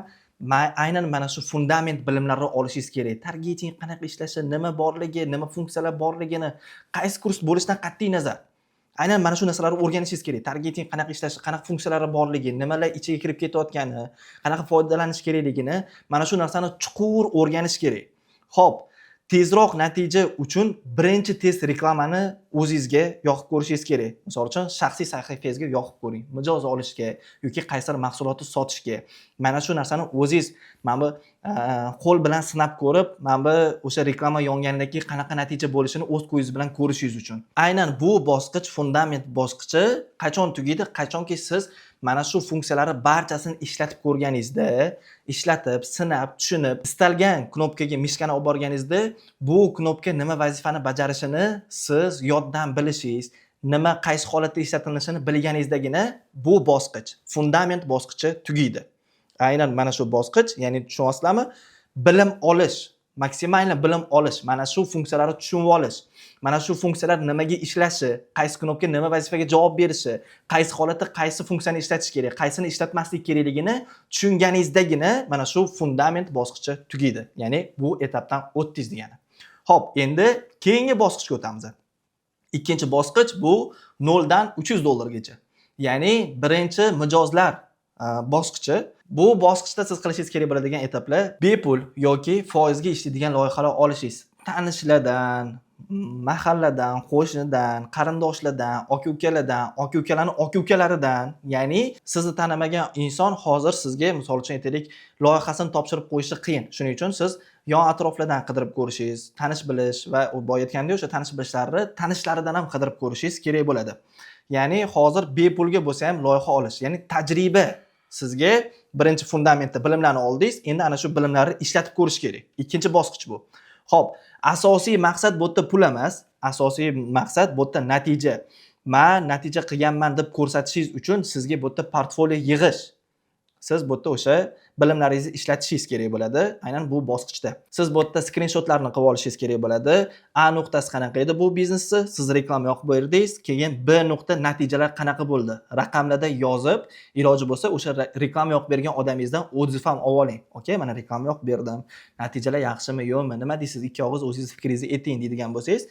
aynan mana shu fundament bilimlarni olishingiz kerak. Targeting qanaqa ishlashi, nima borligi, nima funksiyalar borligini, qaysi kurs bo'lishidan qat'iy nazar. Aynan mana shu narsalarni o'rganishingiz kerak. Targeting qanaqa ishlashi, qanaqa funksiyalari borligi, nimalar ichiga kirib ketayotgani, qanaqa foydalanish kerakligini, mana shu narsani chuqur o'rganish kerak. Xo'p, tezroq natija uchun birinchi test reklamani o'zingizga yoqib ko'rishingiz kerak. Misol uchun, shaxsiy sahifangizga yoqib ko'ring. Mijoz olishga yoki qaysar mahsulotni sotishga. Mana shu narsani o'zingiz mana bu qo'l bilan sinab ko'rib, mana bu o'sha reklama yonganidan keyin qanaqa natija bo'lishini o'z ko'zingiz bilan ko'rishingiz uchun. Aynan bu bosqich, fundament bosqichi qachon tugaydi? Qachonki siz mana shu funksiyalari barchasini ishlatib ko'rganingizda, ishlatib, sinab, tushunib, istalgan knopkaga mishkani olib borganingizda, bu knopka nima vazifani bajarishini siz yoddan bilishingiz, nima qaysi holatda ishlatilishini bilganingizdagina bu bosqich, fundament bosqichi tugaydi. Aynan mana shu bosqich, ya'ni tushunyapsizlarmi? Bilim olish, maksimal bilim olish, mana shu funksiyalarni tushunib olish, mana shu funksiyalar nimaga ishlashi, qaysi knopka nima vazifaga javob berishi, qaysi holatda qaysi funksiyani ishlatish kerak, qaysini ishlatmaslik kerakligini tushunganingizdagina mana shu fundament bosqichi tugaydi. Ya'ni bu etapdan o'tdingiz degani. Xo'p, endi keyingi bosqichga o'tamiz. Ikkinchi bosqich bu 0 dan 300 dollargacha. Ya'ni birinchi mijozlar bosqichi. Bu bosqichda siz qilishingiz kerak bo'ladigan etaplar bepul yoki foizga ishlaydigan loyihalar olishingiz. Tanishlardan, mahalladan, qo'shnidan, qarindoshlardan, aka-ukalardan, aka-ukalarning aka-ukalaridan, ya'ni sizni tanimagan inson hozir sizga misol uchun aytaylik, loyihasini topshirib qo'yishi qiyin. Shuning uchun siz yon atroflardan qidirib ko'rishingiz, tanish bilish va boya aytgandek o'sha tanish bilishlarni tanishlaridan ham qidirib ko'rishingiz kerak bo'ladi. Ya'ni hozir bepulga bo'lsa ham loyiha olish, ya'ni tajriba sizga birinchi fundamentda bilimlarni oldingiz, endi ana shu bilimlarni ishlatib ko'rish kerak. Ikkinchi bosqich bu. Xo'p, asosiy maqsad bu yerda pul emas, asosiy maqsad bu yerda natija. Men natija qilganman deb ko'rsatishingiz uchun sizga bu yerda portfolio yig'ish. Siz bu yerda o'sha bilimlaringizni ishlatishingiz kerak bo'ladi. Aynan bu bosqichda. Siz bu yerda skrinshotlarni qilib olishingiz kerak bo'ladi. A nuqtasi qanaqa edi bu biznesni? Siz reklama yoqib berdingiz, keyin B nuqta natijalar qanaqa bo'ldi? Raqamlarda yozib, iloji bo'lsa o'sha reklama yoqib bergan odamingizdan otziv ham oling. Okay, mana reklama yoqib berdim. Natijalar yaxshimi, yo'qmi? Nima deysiz? Ikki og'iz o'zingiz fikringizni ayting deydigan bo'lsangiz,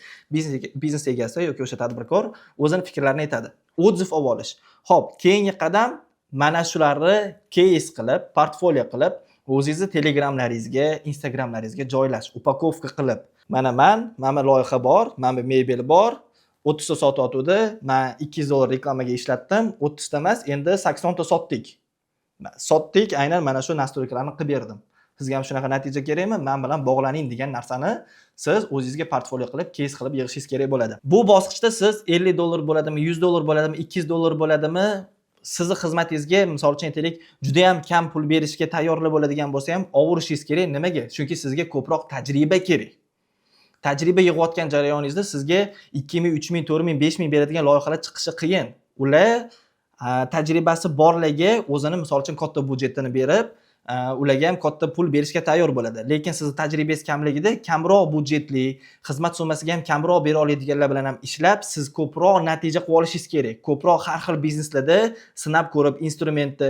biznes egasi yoki o'sha tadbirkor o'zini fikrlarini aytadi. Otziv olib olish. Xo'p, keyingi qadam mana shularni case qilib, portfolio qilib, o'zingizni Telegramlaringizga, Instagramlaringizga joylash, upakovka qilib. Mana loyiha bor, mana mebel bor. 30 ta sotuvdi, men $200 reklamaga ishlatdim, 30 ta emas, endi 80 ta sotdik. Sotdik, aynan mana shu nastroykalarni qilib berdim. Sizga ham shunaqa natija kerakmi? Men bilan bog'laning degan narsani siz o'zingizga portfolio qilib, case qilib yig'ishingiz kerak bo'ladi. Bu bosqichda siz $50 bo'ladimi, $100 bo'ladimi, $200 bo'ladimi, sizni xizmatingizga, misol uchun aytaylik, juda ham kam pul berishga tayyorlab bo'ladigan bo'lsa ham ovurishingiz kerak. Nimaga? Chunki sizga ko'proq tajriba kerak. Tajriba yig'ayotgan jarayoningizda sizga 2000, 3000, 4000, 5000 beradigan loyihalar chiqishi qiyin. Ular tajribasi borlarga o'zini misol uchun katta budjetini berib, ularga ham katta pul berishga tayyor bo'ladi. Lekin sizning tajribangiz kamligida kamroq budjetli, xizmat summasiga ham kamroq bera oladiganlar bilan ham ishlab, siz ko'proq natija qilib olishingiz kerak. Ko'proq har xil bizneslarda sinab ko'rib, instrumentni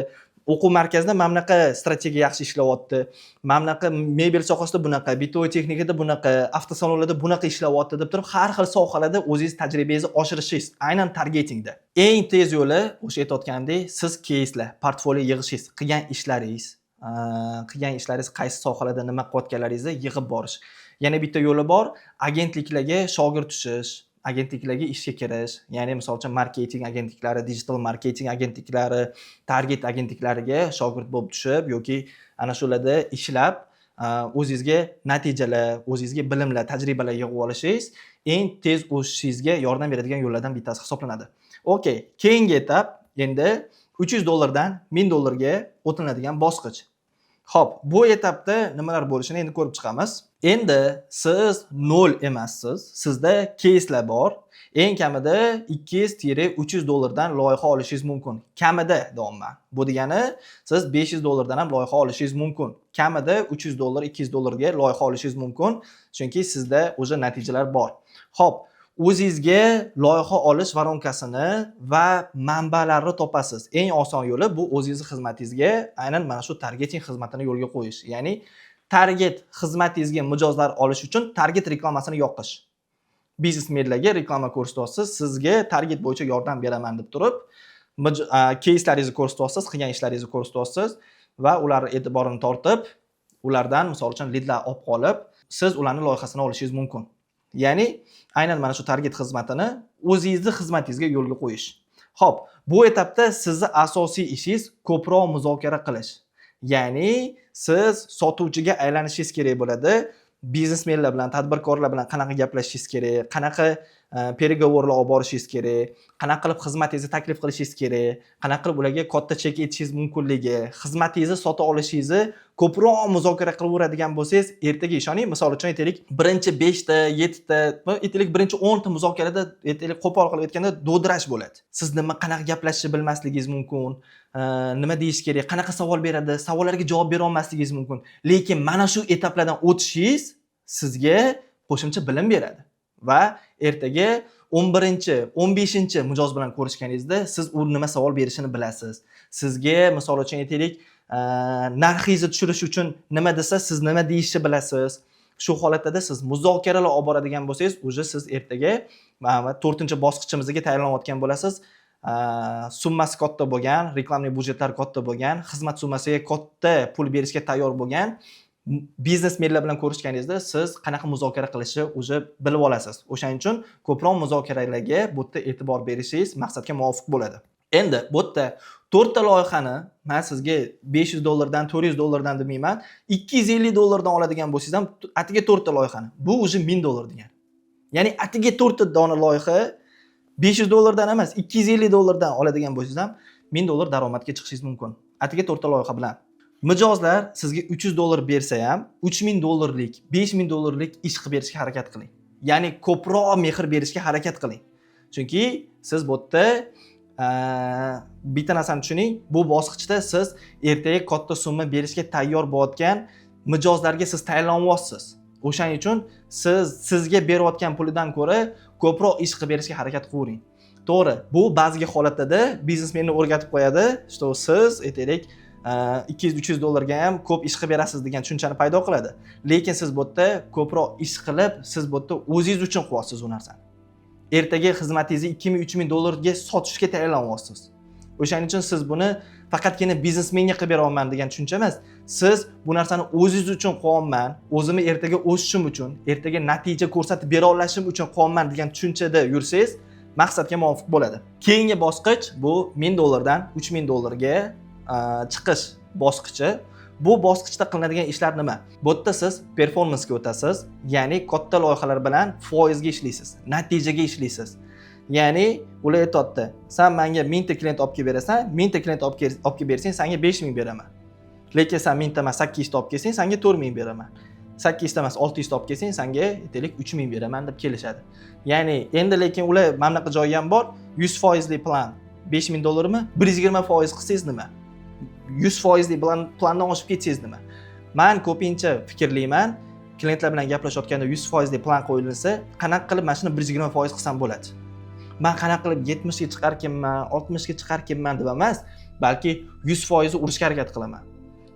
o'quv markazida mana bunaqa strategiya yaxshi ishlayapti. Mana bunaqa mebel sohasida bunaqa, bitoy texnikada bunaqa, avtosalonlarda bunaqa ishlayapti deb turib, har xil sohalarda o'zingiz tajribangizni oshirishingiz, aynan targetingda. Eng tez yo'li o'sha aytayotgandek, siz caselar, portfolio yig'ishingiz, qilgan ishlaringiz qaysi sohalarda nima qilayotganlaringizni yig'ib borish. Yana bitta yo'li bor, agentliklarga shogird tushish, agentliklarga ishga kirish, ya'ni misol uchun marketing agentliklari, digital marketing agentliklari, target agentliklariga shogird bo'lib tushib yoki ana shularda ishlab, o'zingizga natijalar, o'zingizga bilimlar, tajribalar yig'ib olishingiz eng tez o'sishingizga yordam beradigan yo'llardan bittasi hisoblanadi. Okay, keyingi etap endi $300 dan $1000 ga o'tiladigan bosqich. Xo'p, bu etapda nimalar bo'lishini endi ko'rib chiqamiz. Endi siz 0 emassiz. Sizda caselar bor. Eng kamida $200-300 dan loyiha olishingiz mumkin. Kamida deyapman. Bu degani siz $500 dan ham loyiha olishingiz mumkin. Kamida $300, $200 ga loyiha olishingiz mumkin, chunki sizda o'sha natijalar bor. Xo'p, o'zingizga loyiha olish varonkasini va manbalarni topasiz. Eng oson yo'li bu o'zingizning xizmatingizga aynan mana shu targeting xizmatini yo'lga qo'yish. Ya'ni target xizmatingizga mijozlar olish uchun target reklamasini yoqish. Biznesmenlarga reklama ko'rsatyapsiz, sizga target bo'yicha yordam beraman deb turib, case'laringizni ko'rsatyapsiz, qilgan ishlaringizni ko'rsatyapsiz va ular e'tiborini tortib, ulardan misol uchun leadlar olib qolib, siz ularning loyihasini olishingiz mumkin. Ya'ni aynan mana shu target xizmatini o'zingizning xizmatingizga yo'lga qo'yish. Xo'p, bu etapda sizning asosiy ishingiz ko'proq muzokara qilish. Ya'ni siz sotuvchiga aylanishingiz kerak bo'ladi. Biznesmenlar bilan, tadbirkorlar bilan qanaqa gaplashishingiz kerak, qanaqa переговорlar olib borishingiz kerak, qanaqa qilib xizmatingizni taklif qilishingiz kerak, qanaqa qilib ularga katta chek aytishingiz mumkinligi, xizmatingizni sota olishingizni ko'proq muzokara qilaveradigan bo'lsangiz, ertaga ishoning, misol uchun aytaylik, birinchi 5 ta, 7 ta, aytaylik birinchi 10 ta muzokarada aytaylik qo'pol qilib aytganda dodirash bo'ladi. Siz nima qanaqa gaplashishni bilmasligingiz mumkin, nima deyish kerak, qanaqa savol beradi, savollarga javob bera olmasligingiz mumkin. Lekin mana shu etaplardan o'tishingiz sizga qo'shimcha bilim beradi. Va ertaga 11-15 mijoz bilan ko'rishganingizda siz u nima savol berishini bilasiz. Sizga misol uchun aytaylik, narxingizni tushirish uchun nima desa, siz nima deyishni bilasiz. Shu holatda siz muzokaralar olib boradigan bo'lsangiz, o'zi siz ertaga 4-bosqichimizga tayyorlanayotgan bo'lasiz. Summasi katta bo'lgan, reklamli budjetlar katta bo'lgan, xizmat summasiga katta pul berishga tayyor bo'lgan biznesmenlar bilan ko'rishganingizda siz qanaqa muzokara qilishni o'zi bilib olasiz. O'shaning uchun ko'proq muzokaralarga bu yerda e'tibor berishingiz maqsadga muvofiq bo'ladi. Endi bu yerda 4 ta loyihani men sizga $500 dan $400 dan demayman, $250 dan oladigan bo'lsangiz ham atiga 4 ta loyihani. Bu o'zi $1000 degan. Ya'ni atiga 4 ta dona loyiha $500 dan emas, $250 dan oladigan bo'lsangiz ham $1000 daromadga chiqishingiz mumkin. Atiga 4 ta loyiha bilan. Mijozlar sizga $300 bersa ham $3000lik, $5000lik ish qilib berishga harakat qiling. Ya'ni ko'proq mehr berishga harakat qiling. Chunki siz bu yerda bitta narsani tushuning, bu bosqichda siz ertaga katta summa berishga tayyor bo'layotgan mijozlarga siz tayyorlanyapsiz. O'shaning uchun sizga berayotgan pulidan ko'ra ko'proq ish qilib berishga harakat qiling. To'g'ri, bu ba'zi holatlarda biznesmenni o'rgatib qo'yadi, что siz aytaylik 200-300 dollarga ham ko'p ish qilib berasiz degan tushunchani paydo qiladi. Lekin siz bu yerda ko'proq ish qilib, siz bu yerda o'zingiz uchun qilyapsiz u narsani. Ertaga xizmatingizni 2000-3000 dollarga sotishga tayyorlanyapsiz. O'shaning uchun siz buni faqatgina biznesmenga qilib beraman degan tushuncha emas. Siz bu narsani o'zingiz uchun qilyapman, o'zimni ertaga o'sishim uchun, ertaga natija ko'rsatib bera olishim uchun qilyapman degan tushunchada yursangiz, maqsadga muvofiq bo'ladi. Keyingi bosqich bu 1000 dollardan 3000 dollarga chiqish bosqichi. Bu bosqichda qilinadigan ishlar nima? Bu yerda siz performansga o'tasiz, ya'ni katta loyihalar bilan foizga ishlaysiz, natijaga ishlaysiz. Ya'ni ular aytadi, sen menga 1000 ta klient olib kelib berasan, 1000 ta klient olib kelib bersang, senga 5000 beraman. Lekin sen 1000 ta emas 800 ta olib kelsang, senga 4000 beraman. 800 ta emas 600 ta olib kelsang, senga aytaylik 3000 beraman deb kelishadi. Ya'ni endi lekin ular mana bunaqa joyi ham bor, 100% plan 5000 dollarmi? 120% qilsangiz nima? 100% plandan oshib ketsangiz nima? Men ko'pincha fikrlayman, klientlar bilan gaplashayotganda 100% plan qo'yilsa, qanaqa qilib mana shuni 120% qilsam bo'ladi? Men qanaqa qilib 70 ga chiqarkanman, 60 ga chiqarkanman deb emas, balki 100% urishga harakat qilaman.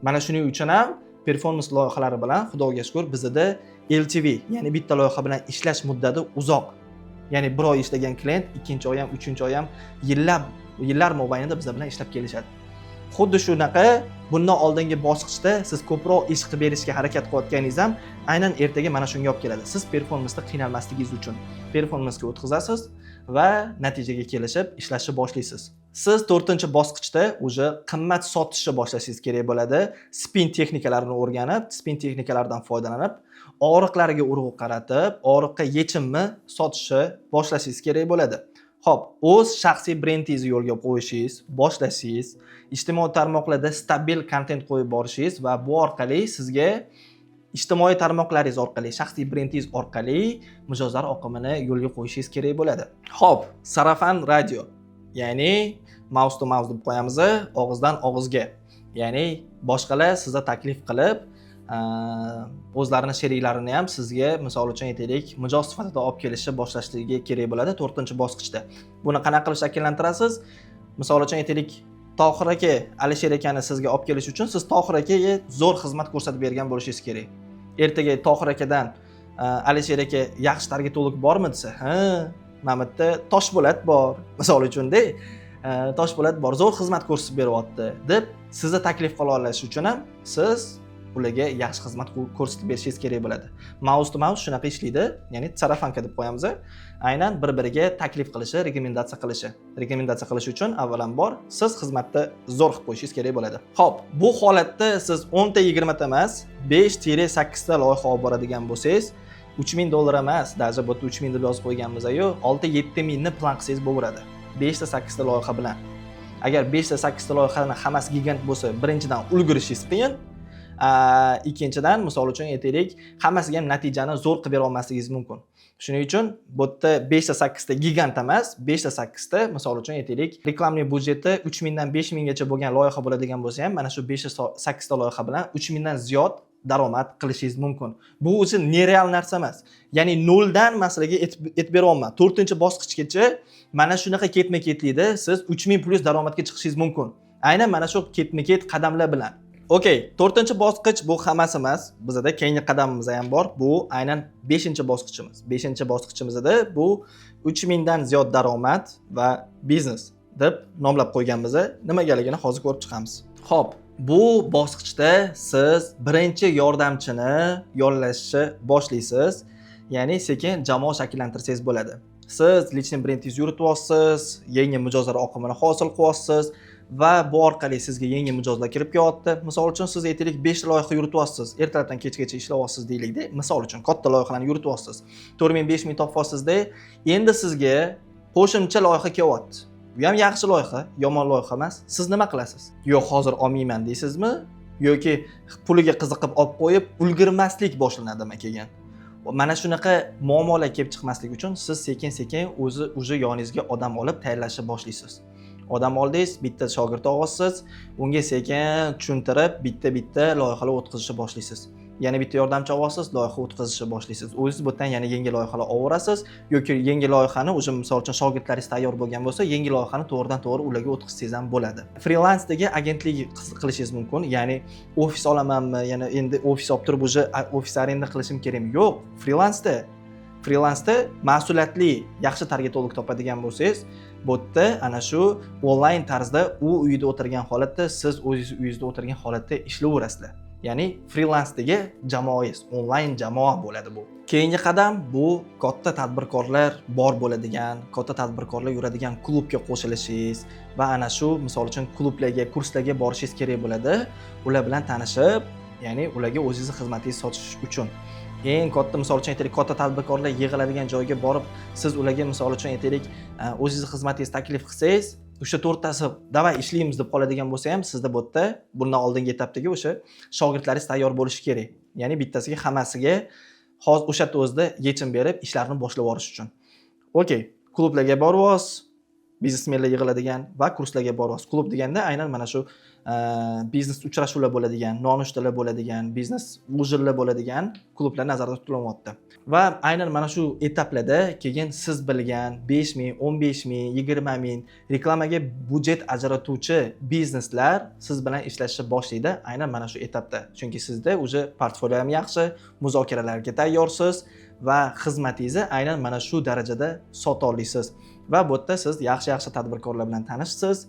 Mana shuning uchun ham performans loyihalari bilan Xudoga shukr bizda LTV, ya'ni bitta loyiha bilan ishlash muddati uzoq. Ya'ni bir oy ishlagan klient ikkinchi oy ham, uchinchi oy ham yillar mobaynida biz bilan ishlab kelishadi. Xuddi shunaqa bundan oldingi bosqichda siz ko'proq ish qilib berishga harakat qilayotganingiz ham aynan ertaga mana shunga olib keladi. Siz performansda qiynalmasligingiz uchun performansga o'tkazasiz va natijaga kelishib ishlashni boshlaysiz. Siz 4-bosqichda uje qimmat sotishni boshlashingiz kerak bo'ladi. Spin texnikalarini o'rganib, spin texnikalaridan foydalanib, og'riqlarga urg'u qaratib, og'riqqa yechimni sotishni boshlashingiz kerak bo'ladi. Xo'p, o'z shaxsiy brendingizni yo'lga qo'yishingiz, boshlashingiz, ijtimoiy tarmoqlarda stabil kontent qo'yib borishingiz va bu orqali sizga ijtimoiy tarmoqlaringiz orqali, shaxsiy brendingiz orqali mijozlar oqimini yo'lga qo'yishingiz kerak bo'ladi. Xo'p, sarafan radio, ya'ni mouse to mouse deb qo'yamiz, og'izdan og'izga. Ya'ni boshqalar sizga taklif qilib, o'zlarining sheriklarini ham sizga misol uchun aytaylik mijoz sifatida olib kelishni boshlashligi kerak bo'ladi 4-bosqichda. Buni qanaqa qilib shakllantirasiz? Misol uchun aytaylik Tohir aka Alisher akani sizga olib kelish uchun siz Tohir akaga zo'r xizmat ko'rsatib bergan bo'lishingiz kerak. Ertaga Tohir akadan Alisher aka yaxshi targetolog bormi desa, ha, mana bu yerda Toshpo'lat bor, misol uchun-da, Toshpo'lat bor, zo'r xizmat ko'rsatib beryapti deb sizni taklif qila olish uchun ham siz ularga yaxshi xizmat ko'rsatib berishingiz kerak bo'ladi. Mouse to mouse shunaqa ishlaydi, ya'ni sarafanka deb qo'yamiz. Aynan bir-biriga taklif qilishi, rekomendatsiya qilishi. Rekomendatsiya qilish uchun avvalambor siz xizmatni zo'r qilib qo'yishingiz kerak bo'ladi. Xo'p, bu holatda siz 10 ta 20 ta emas, 5-8 ta loyiha olib boradigan bo'lsangiz, 3000 dollar emas, даже bu 3000 deb yozib qo'yganmiz-ku, 6-7 mingni plan qilsangiz bo'laveradi. 5 ta 8 ta loyiha bilan. Agar 5 ta 8 ta loyihaning hammasi gigant bo'lsa, birinchidan ulgurishingiz qiyin. Ikkinchidan misol uchun aytaylik, hammasiga ham natijani zo'r qilib bera olmasligingiz mumkin. Shuning uchun bu yerda 5 ta 8 ta gigant emas, 5 ta 8 ta misol uchun aytaylik, reklamning budjeti 3000 dan 5000 gacha bo'lgan loyiha bo'ladigan bo'lsa ham, mana shu 5 ta 8 ta loyiha bilan 3000 dan ziyod daromad qilishingiz mumkin. Bu o'zi nereal narsa emas. Ya'ni 0 dan masalaga aytib beryapman. 4-bosqichgacha mana shunaqa ketma-ketlikda siz 3000 plus daromadga chiqishingiz mumkin. Aynan mana shu ketma-ket qadamlar bilan. Okey, 4-bosqich bu hammasi emas. Bizda keyingi qadamimiz ham bor. Bu aynan 5-bosqichimiz. 5-bosqichimizda bu 3000 dan ziyod daromad va biznes deb nomlab qo'yganmiz. Nimagaligini hozir ko'rib chiqamiz. Xo'p, bu bosqichda siz birinchi yordamchini yollashni boshlaysiz. Ya'ni sekin jamoa shakllantirsangiz bo'ladi. Siz lichniy brendingizni yurityapsiz, yangi mijozlar oqimini hosil qilyapsiz va bu orqali sizga yangi mijozlar kirib kelyapti. Misol uchun siz aytaylik 5 ta loyiha yurityapsiz, ertalabdan kechgacha ishlayapsiz deylikda. Misol uchun katta loyihalarni yurityapsiz. 4000-5000 topyapsizda, endi sizga qo'shimcha loyiha kelyapti. Bu ham yaxshi loyiha, yomon loyiha emas. Siz nima qilasiz? Yo'q, hozir olmayman deysizmi? Yoki puliga qiziqib olib qo'yib ulgurmaslik boshlanadimi keyin? Mana shunaqa muammolar kelib chiqmaslik uchun siz sekin-sekin o'zi yoningizga odam olib tayyorlashni boshlaysiz. Odam oldingiz, bitta shogird olasiz, unga sekin tushuntirib, bitta loyihalar o'tkazishni boshlaysiz. Yana bitta yordamchi olasiz, loyiha o'tkazishni boshlaysiz. O'zingiz bu yerdan yana yangi loyihalar olasiz yoki yangi loyihani o'sha misol uchun shogirdlaringiz tayyor bo'lgan bo'lsa, yangi loyihani to'g'ridan-to'g'ri ularga o'tkazsangiz ham bo'ladi. Freelansdagi agentlik qilishingiz mumkin. Ya'ni ofis olamanmi, yana endi ofis olib turib o'sha ofis arenda qilishim kerakmi? Yo'q, freelansda mas'uliyatli, yaxshi targetolog topadigan bo'lsangiz, bu yerda ana shu onlayn tarzda u uyda o'tirgan holatda, siz o'zingiz uyingizda o'tirgan holatda ishlayverasizlar. Ya'ni freelansdagi jamoangiz, onlayn jamoa bo'ladi bu. Keyingi qadam bu katta tadbirkorlar bor bo'ladigan, katta tadbirkorlar yuradigan klubga qo'shilishingiz va ana shu misol uchun klublarga, kurslarga borishingiz kerak bo'ladi. Ular bilan tanishib, ya'ni ularga o'zingizning xizmatingizni sotish uchun eng katta misol uchun aytaylik, katta tadbirkorlar yig'iladigan joyga borib, siz ularga misol uchun aytaylik, o'zingizning xizmatingizni taklif qilsangiz, o'sha to'rttasi davay ishlaymiz deb qoladigan bo'lsa ham, sizda bu yerda bundan oldingi etapdagi o'sha shogirdlaringiz tayyor bo'lishi kerak. Ya'ni bittasiga hammasiga hozir o'sha o'zida yechim berib, ishlarni boshlab yuborish uchun. Okey, klublarga borasiz, biznesmenlar yig'iladigan va kurslarga borasiz. Klub deganda aynan mana shu biznes uchrashuvlar bo'ladigan, nonushtalar bo'ladigan, biznes ujinlar bo'ladigan klublar nazarda tutilyapti. Va aynan mana shu etaplarda keyin siz bilgan 5 ming, 15 ming, 20 ming reklamaga budjet ajratuvchi bizneslar siz bilan ishlashni boshlaydi aynan mana shu etapda. Chunki sizda o'zi portfolio ham yaxshi, muzokaralarga tayyorsiz va xizmatingizni aynan mana shu darajada sota olasiz. Va bu yerda siz yaxshi tadbirkorlar bilan tanishsiz.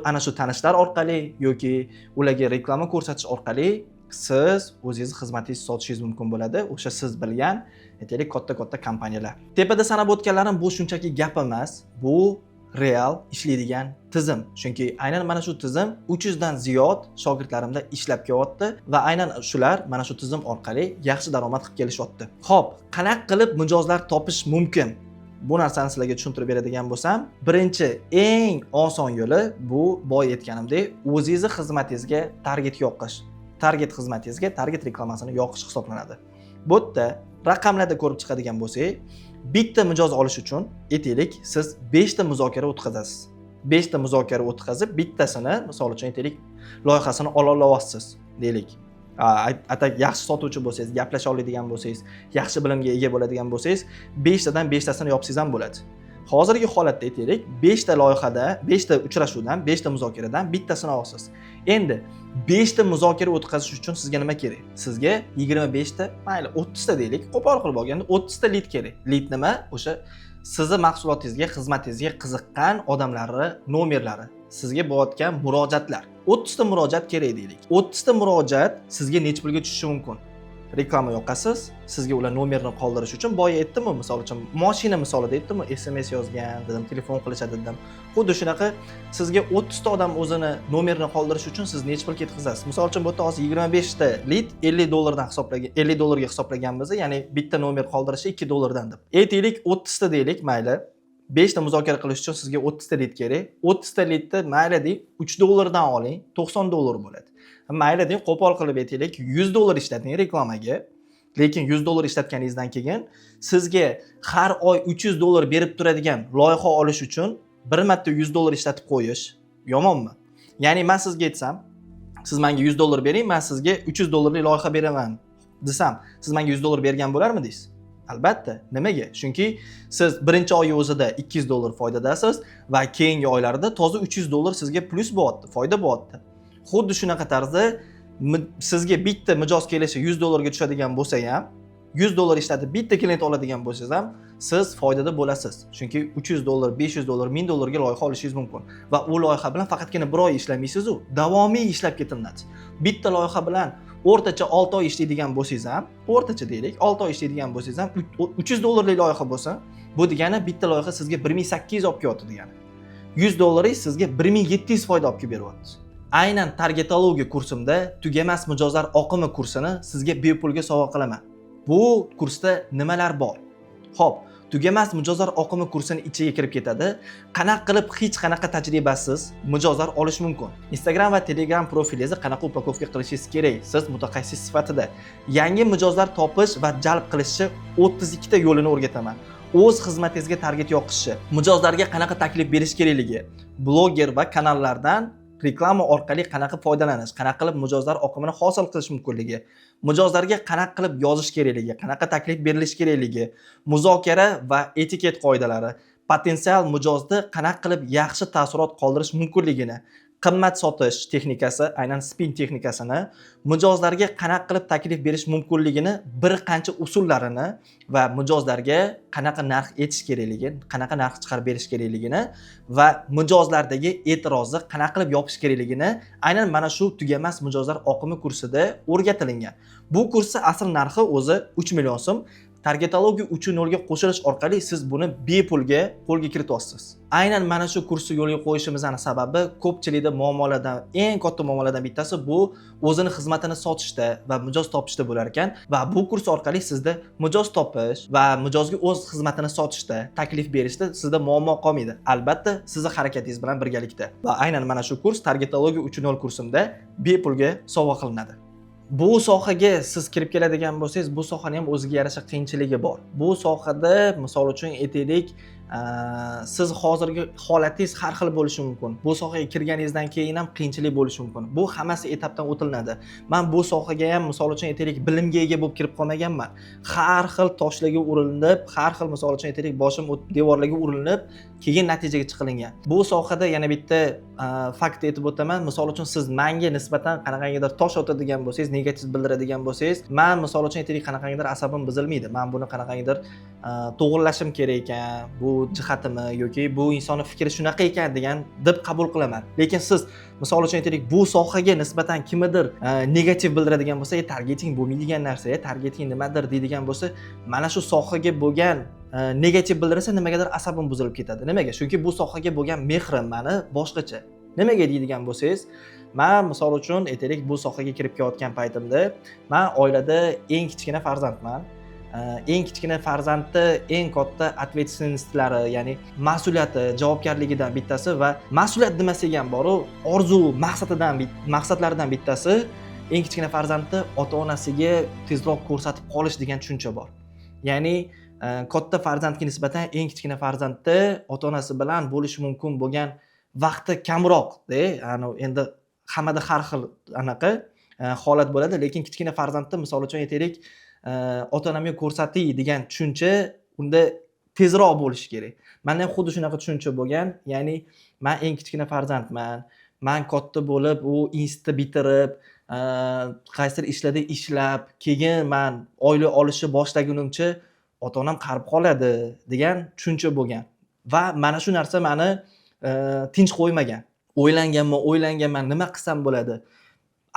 Ana shu tanishlar orqali yoki ularga reklama ko'rsatish orqali siz o'zingiz xizmatingizni sotishingiz mumkin bo'ladi. O'sha siz bilgan, aytaylik, katta kompaniyalar. Tepada sanab o'tganlarim bu shunchaki gap emas, bu real ishlaydigan tizim. Chunki aynan mana shu tizim 300 dan ziyod shogirdlarimda ishlab kelyapti va aynan shular mana shu tizim orqali yaxshi daromad qilib kelishyapti. Xo'p, qanaqa qilib mijozlar topish mumkin? Bu narsani sizlarga tushuntirib beradigan bo'lsam, birinchi eng oson yo'li bu boy aytganimdek, o'zingizning xizmatingizga target yoqish. Target xizmatingizga target reklamasini yoqish hisoblanadi. Bu yerda raqamlarda ko'rib chiqadigan bo'lsak, bitta mijoz olish uchun aytaylik, siz 5 ta muzokara o'tkazasiz. 5 ta muzokara o'tkazib, bittasini, misol uchun aytaylik, loyihasini ola olasiz, deylik. Atak yaxshi sotuvchi bo'lsangiz, gaplasha oladigan bo'lsangiz, yaxshi bilimga ega bo'ladigan bo'lsangiz, 5 tadan 5 tasini yopsangiz ham bo'ladi. Hozirgi holatda aytaylik, 5 ta loyihada, 5 ta uchrashuvdan, 5 ta muzokaradan bittasini olasiz. Endi 5 ta muzokara o'tkazish uchun sizga nima kerak? Sizga 25 ta, mayli 30 ta deylik, qo'pol qilib olganda 30 ta lead kerak. Lead nima? O'sha sizni mahsulotingizga, xizmatingizga qiziqqan odamlarning nomerlari, sizga bo'layotgan murojaatlar. 30 ta murojaat kerak deylik. 30 ta murojaat sizga necha pulga tushishi mumkin? Reklama yoqasiz, sizga ular nomerini qoldirish uchun boya aytdimmi, misol uchun mashina misolida aytdimmi, SMS yozgan, dedim, telefon qilishadi dedim. Xuddi shunaqa sizga 30 ta odam o'zini nomerini qoldirish uchun siz necha pul ketkazasiz? Misol uchun bu yerda hozir 25 ta lead $50 dan hisoblagan, $50 ga hisoblaganmiz, ya'ni bitta nomer qoldirishi $2 dan deb. Aytaylik 30 ta deylik, mayli. 5 ta muzokara qilish uchun sizga 30 ta lead kerak. 30 ta leadni mayli deb $3 dan oling, $90 bo'ladi. Mayli deb qo'pol qilib aytaylik, $100 ishlating reklamaga. Lekin $100 ishlatganingizdan keyin sizga har oy $300 berib turadigan loyiha olish uchun bir marta $100 ishlatib qo'yish yomonmi? Ya'ni men sizga aytsam, siz menga $100 bering, men sizga $300 lik loyiha beraman desam, siz menga $100 bergan bo'larmidingiz? Albatta. Nimaga? Chunki siz birinchi oy o'zida $200 foydadasiz va keyingi oylarda toza $300 sizga plus bo'lyapti, foyda bo'lyapti. Xuddi shunaqa tarzda sizga bitta mijoz kelishi $100 ga tushadigan bo'lsa ham, $100 ishlatib bitta klient oladigan bo'lsangiz ham, siz foydada bo'lasiz. Chunki $300, $500, $1000 ga loyiha olishingiz mumkin va u loyiha bilan faqatgina bir oy ishlamaysiz-ku, davomiy ishlab ketiladi. Bitta loyiha bilan o'rtacha 6 oy ishlaydigan bo'lsangiz ham, o'rtacha deylik, 6 oy ishlaydigan bo'lsangiz ham, $300 lik loyiha bo'lsa, bu degani bitta loyiha sizga 1800 olib kelyapti degani. $100 sizga 1700 foyda olib beryapti. Aynan targetologiya kursimda tugamas mijozlar oqimi kursini sizga bepulga sovg'a qilaman. Bu kursda nimalar bor? Xo'p, tugamas mijozlar oqimi kursining ichiga kirib ketadi. Qanaqa qilib hech qanaqa tajribasiz mijozlar olish mumkin? Instagram va Telegram profilingizni qanaqa upakovka qilishingiz kerak? Siz mutaxassis sifatida yangi mijozlar topish va jalb qilishni 32 ta yo'lini o'rgataman. o'z xizmatingizga target yoqishi, mijozlarga qanaqa taklif berish kerakligi, bloger va kanallardan reklama orqali qanaqa foydalanish, qanaqa qilib mijozlar oqimini hosil qilish mumkinligi, mijozlarga qanaqa qilib yozish kerakligi, qanaqa taklif berilish kerakligi, muzokara va etiket qoidalari, potensial mijozni qanaqa qilib yaxshi taassurot qoldirish mumkinligini, qimmat sotish texnikasi, aynan spin texnikasini, mijozlarga qanaqa qilib taklif berish mumkinligini, bir qancha usullarini va mijozlarga qanaqa narx aytish kerakligini, qanaqa narx chiqarib berish kerakligini va mijozlardagi e'tirozni qanaqa qilib yopish kerakligini aynan mana shu tugamas mijozlar oqimi kursida o'rgatilingan. Bu kursning asl narxi o'zi 3 million so'm. Targetologiya 3.0 ga qo'shilish orqali siz buni bepulga qo'lga kirityapsiz. Aynan mana shu kursni yo'lga qo'yishimizning sababi ko'pchilikda muammolardan, eng katta muammolardan bittasi bu o'zini xizmatini sotishda va mijoz topishda bo'lar ekan va bu kurs orqali sizda mijoz topish va mijozga o'z xizmatini sotishda, taklif berishda sizda muammo qolmaydi. Albatta, sizning harakatingiz bilan birgalikda. Va aynan mana shu kurs Targetologiya 3.0 kursimda bepulga sovg'a qilinadi. Bu sohaga siz kirib keladigan bo'lsangiz, bu sohaning ham o'ziga yarasha qiyinchiligi bor. Bu sohada, misol uchun aytaylik, siz hozirgi holatingiz har xil bo'lishi mumkin. Bu sohaga kirganingizdan keyin ham qiyinchilik bo'lishi mumkin. Bu hammasi etapdan o'tiladi. Men bu sohaga ham misol uchun aytaylik, bilimga ega bo'lib kirib qolmaganman. Har xil toshlarga urinib, har xil misol uchun aytaylik, boshim devorlarga urinib, keyin natijaga chiqilingan. Bu sohada yana bitta fakt aytib o'taman. Misol uchun siz menga nisbatan qanaqangidir tosh otadigan bo'lsangiz, negativ bildiradigan bo'lsangiz, men misol uchun aytaylik qanaqangidir asabim buzilmaydi. Men buni qanaqangidir to'g'rilashim kerak ekan, bu jihatimi yoki bu insonning fikri shunaqa ekan degan deb qabul qilaman. Lekin siz misol uchun aytaylik bu sohaga nisbatan kimnidir negativ bildiradigan bo'lsa, targeting bo'lmaydigan narsa, targeting nimadir deydigan bo'lsa, mana shu sohaga bo'lgan negativ bildirsa nimagadir asabim buzilib ketadi. Nimaga? Chunki bu sohaga bo'lgan mehrim meni boshqacha. Nimaga deydigan bo'lsangiz, men misol uchun aytaylik bu sohaga kirib kelayotgan paytimda, men oilada eng kichkina farzandman. Eng kichkina farzandni eng katta ответственностьlari, ya'ni mas'uliyati, javobgarligidan bittasi va mas'uliyat demasiga ham bor, orzu, maqsadlaridan bittasi eng kichkina farzandni ota-onasiga tezroq ko'rsatib qolish degan tushuncha bor. Ya'ni katta farzandga nisbatan eng kichkina farzandni ota-onasi bilan bo'lishi mumkin bo'lgan vaqti kamroq-da, ya'ni endi hammada har xil anaqa holat bo'ladi, lekin kichkina farzandni misol uchun aytaylik, ota-onamga ko'rsatay degan tushuncha unda tezroq bo'lishi kerak. Menda ham xuddi shunaqa tushuncha bo'lgan, ya'ni men eng kichkina farzandman. Men katta bo'lib, u institutni bitirib, qaysidir ishlarda ishlab, keyin men oila olishni boshlagunimcha ota-onam qarib qoladi degan tushuncha bo'lgan. Va mana shu narsa meni tinch qo'ymagan. O'ylanganman, nima qilsam bo'ladi?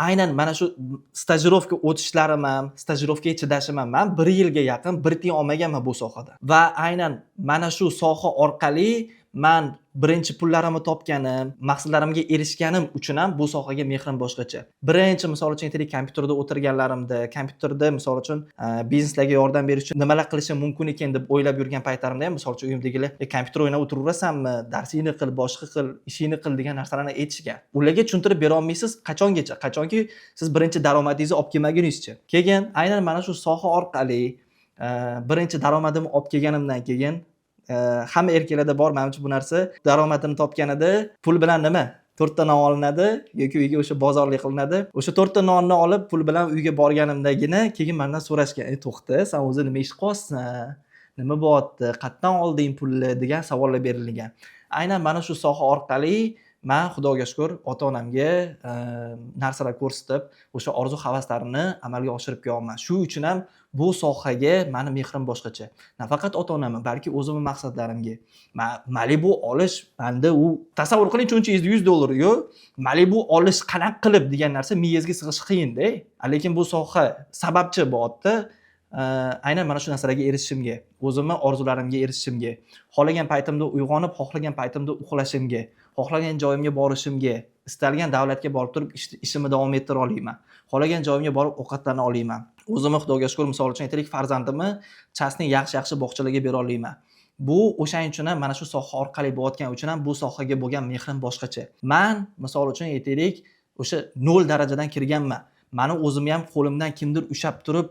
Aynan mana shu stajirovka o'tishlarim ham, stajirovkaga chidashim ham, men 1 yilga yaqin bir tiyin olmaganman bu sohada. Va aynan mana shu soha orqali men birinchi pullarimni topganim, maqsadlarimga erishganim uchun ham bu sohaga mehrim boshqacha. Birinchi misol uchun aytaylik, kompyuterda o'tirganlarimda, kompyuterda misol uchun bizneslarga yordam berish uchun nimalar qilishim mumkin ekan deb o'ylab yurgan paytlarimda ham misol uchun uyimdagilar kompyuter o'ynab o'tiraverasanmi, darsingni qil, boshqa qil, ishingni qil degan narsalarni aytishgan. Ularga tushuntirib bera olmaysiz qachongacha? Qachonki siz birinchi daromadingizni olib kelmaguningizcha. Keyin aynan mana shu soha orqali birinchi daromadimni olib kelganimdan keyin hamma erkaklarda bor menimcha bu narsa, daromadini topganida pul bilan nima? 4 ta non olinadi yoki uyga o'sha bozorlik qilinadi. O'sha 4 ta nonni olib pul bilan uyga borganimdagina keyin mendan so'rashgan, "To'xta, sen o'zi nima ish qilyapsan? Nima bo'lyapti? Qayerdan olding pulni?" degan savollar berilgan. Aynan mana shu soha orqali men Xudoga shukr ota-onamga narsalar ko'rsatib, o'sha orzu havaslarini amalga oshirib kelyapman. Shu uchun ham bu sohaga meni mehrim boshqacha. Nafaqat ota-onamga, balki o'zimning maqsadlarimga. Malibu olish, menda u tasavvur qiling, cho'nchingiz $100 yo, Malibu olish qanaqa qilib degan narsa miyangizga sig'ishi qiyin-da. Lekin bu soha sababchi bo'lyapti. Aynan mana shu narsalarga erishishimga, o'zimning orzularimga erishishimga, xohlagan paytimda uyg'onib, xohlagan paytimda uxlashimga, xohlagan joyimga borishimga, istalgan davlatga borib turib ishimni davom ettira olayman. Xohlagan joyimga borib ovqatlana olayman. O'zimni Xudoga shukr, misol uchun aytaylik, farzandimni chasning yaxshi boqchalarga bera olayman. Bu o'shaning uchun ham mana shu soha orqali bo'layotgan uchun ham bu sohaga bo'lgan mehrim boshqacha. Men misol uchun aytaylik, o'sha 0 darajadan kirganman. Meni o'zimni ham qo'limdan kimdir ushab turib,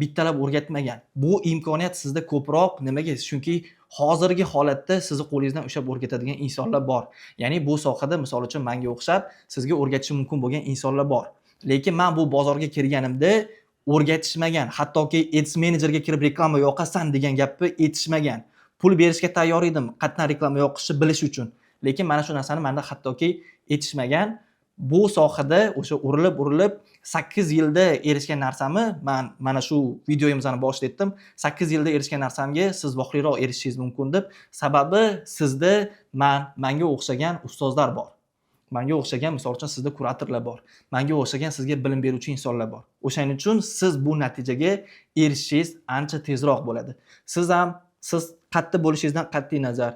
bittalab o'rgatmagan. Bu imkoniyat sizda ko'proq nimaga? Chunki hozirgi holatda sizni qo'lingizdan ushlab o'rgatadigan insonlar bor. Ya'ni bu sohada misol uchun menga o'xshab sizga o'rgatishi mumkin bo'lgan insonlar bor. Lekin men bu bozorga kirganimda o'rgatishmagan, hattoki Ads Manager'ga kirib reklama yoqasan degan gapni aytishmagan. Pul berishga tayyor edim, qatdan reklama yoqishni bilish uchun. Lekin mana shu narsani menda hattoki aytishmagan. Bu sohada o'sha urilib 8 yilda erishgan narsamni men mana shu videomizni boshida aytdim. 8 yilda erishgan narsamga siz voqliroq erishishingiz mumkin deb. Sababi sizda menga o'xshagan ustozlar bor. Menga o'xshagan, misol uchun sizda kuratorlar bor. Menga o'xshagan sizga bilim beruvchi insonlar bor. O'shaning uchun siz bu natijaga erishishingiz ancha tezroq bo'ladi. Siz qayerda bo'lishingizdan qat'iy nazar,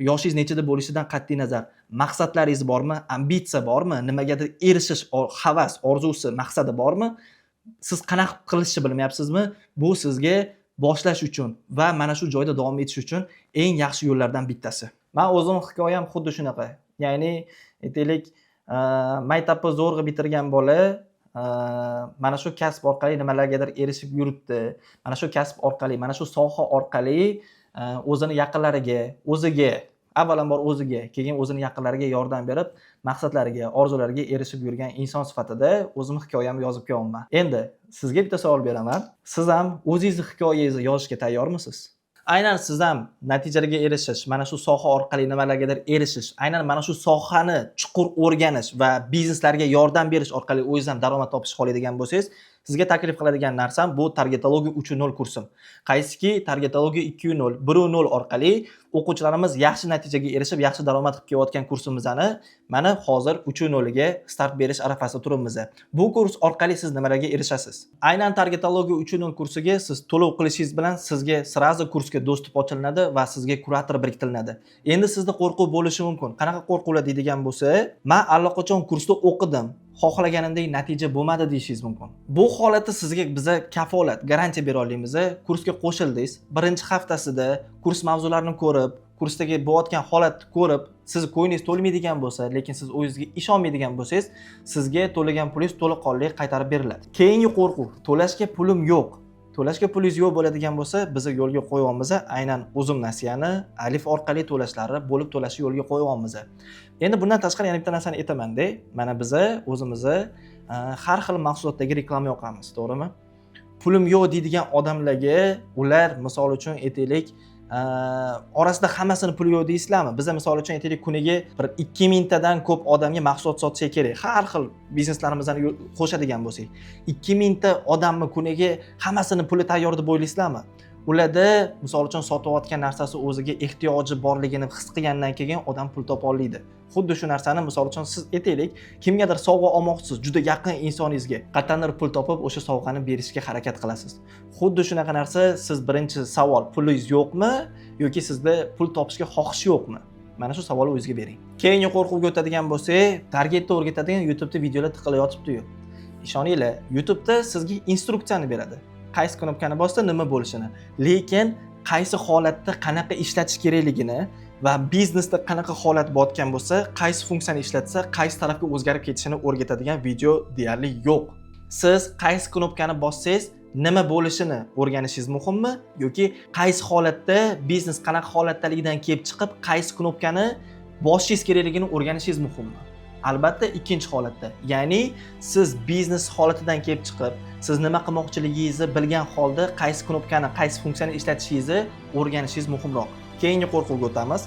yoshingiz nechida bo'lishidan qat'iy nazar, maqsadlaringiz bormi, ambitsiya bormi, nimagadir erishish havas, orzusi, maqsadi bormi, siz qanaqa qilishni bilmayapsizmi? Bu sizga boshlash uchun va mana shu joyda davom etish uchun eng yaxshi yo'llardan bittasi. Men o'zim hikoyam xuddi shunaqa. Ya'ni aytaylik, maktabni zo'rg'a bitirgan bola mana shu kasb orqali nimalargadir erishib yuribdi. Mana shu kasb orqali, mana shu soha orqali o'zini yaqinlariga, o'ziga, avvalambor o'ziga, keyin o'zini yaqinlariga yordam berib, maqsadlariga, orzulariga erishib yurgan inson sifatida o'zim hikoyamni yozib qo'yaman. Endi sizga bitta savol beraman. Siz ham o'zingizni hikoyangizni yozishga tayyormisiz? Aynan siz ham natijalarga erishish, mana shu soha orqali nimalargadir erishish, aynan mana shu sohani chuqur o'rganish va bizneslarga yordam berish orqali o'zingizdan daromad topishni xohlaydigan bo'lsangiz, sizga taklif qiladigan narsam bu Targetologiya 3.0 kursim. Qaysiki Targetologiya 2.0, 1.0 orqali o'quvchilarimiz yaxshi natijaga erishib, yaxshi daromad qilib kelayotgan kursimizni mana hozir 3.0 ga start berish arafasida turibmiz. Bu kurs orqali siz nimalarga erishasiz? Aynan Targetologiya 3.0 kursiga siz to'lov qilishingiz bilan sizga sirazi kursga dostуп ochilinadi va sizga kurator biriktiriladi. Endi sizda qo'rquv bo'lishi mumkin. Qanaqa qo'rquvlar deydigan bo'lsa, men allaqachon kursda o'qidim, xohlaganimdek natija bo'lmadi deyishingiz mumkin. Bu holatda sizga biza kafolat, garantiya bera olamiz. Kursga qo'shildingiz, birinchi haftasida kurs mavzularini ko'rib, kursdagi bo'layotgan holatni ko'rib, siz ko'nglingiz to'lmaydigan bo'lsa, lekin siz o'zingizga ishonmaydigan bo'lsangiz, sizga to'lagan pulingiz to'liqonli qaytarib beriladi. Keyingi qo'rquv, to'lashga pulim yo'q. To'lashga pulingiz yo'q bo'ladigan bo'lsa, biz yo'lga qo'yamiz. Aynan o'zim nasiyani alif orqali to'lashlari bo'lib to'lashni yo'lga qo'yamiz. Endi bundan tashqari yana bitta narsani aytaman-da, mana biz o'zimizni har xil mahsulotdagi reklama yoqamiz, to'g'rimi? Pulim yo'q deydigan odamlarga ular misol uchun aytaylik, orasida hammasini puli yo'q deysizlarmi? Biz misol uchun aytaylik, kuniga bir 2000 tadan ko'p odamga mahsulot sotish kerak. Har xil bizneslarimizni qo'shadigan bo'lsak, 2000 ta odamni kuniga hammasini puli tayyor deb o'ylaysizlarmi? Ularda misol uchun sotayotgan narsasi o'ziga ehtiyoji borligini his qilgandan keyin odam pul topa oladi. Xuddi shu narsani misol uchun siz aytaylik, kimgadir sovg'a olmoqchisiz, juda yaqin insoningizga qat'andir pul topib o'sha sovg'ani berishga harakat qilasiz. Xuddi shunaqa narsa, siz birinchi savol, pulingiz yo'qmi yoki sizda pul topishga xohish yo'qmi? Mana shu savolni o'zingizga bering. Keyingi qo'rquvga o'tadigan bo'lsak, targetda o'rgatadigan YouTube'da videolar tiqilib yotibdi-yu. Ishoninglar, YouTube'da sizga instruksiyani beradi. Qaysi knopkani bosda nima bo'lishini, lekin qaysi holatda qanaqa ishlatish kerakligini va biznesda qanaqa holat botgan bo'lsa, qaysi funksiyani ishlatsa, qaysi tarafga o'zgarib ketishini o'rgatadigan video deyarli yo'q. Siz qaysi knopkani bossangiz, nima bo'lishini o'rganishingiz muhimmi yoki qaysi holatda biznes qanaqa holatdaligidan kelib chiqib, qaysi knopkani bosishingiz kerakligini o'rganishingiz muhimmi? Albatta ikkinchi holatda. Ya'ni siz biznes holatidan kelib chiqib, siz nima qilmoqchiligingizni bilgan holda qaysi knopkani, qaysi funksiyani ishlatishingizni o'rganishingiz muhimroq. Keyingi qo'rquvga o'tamiz.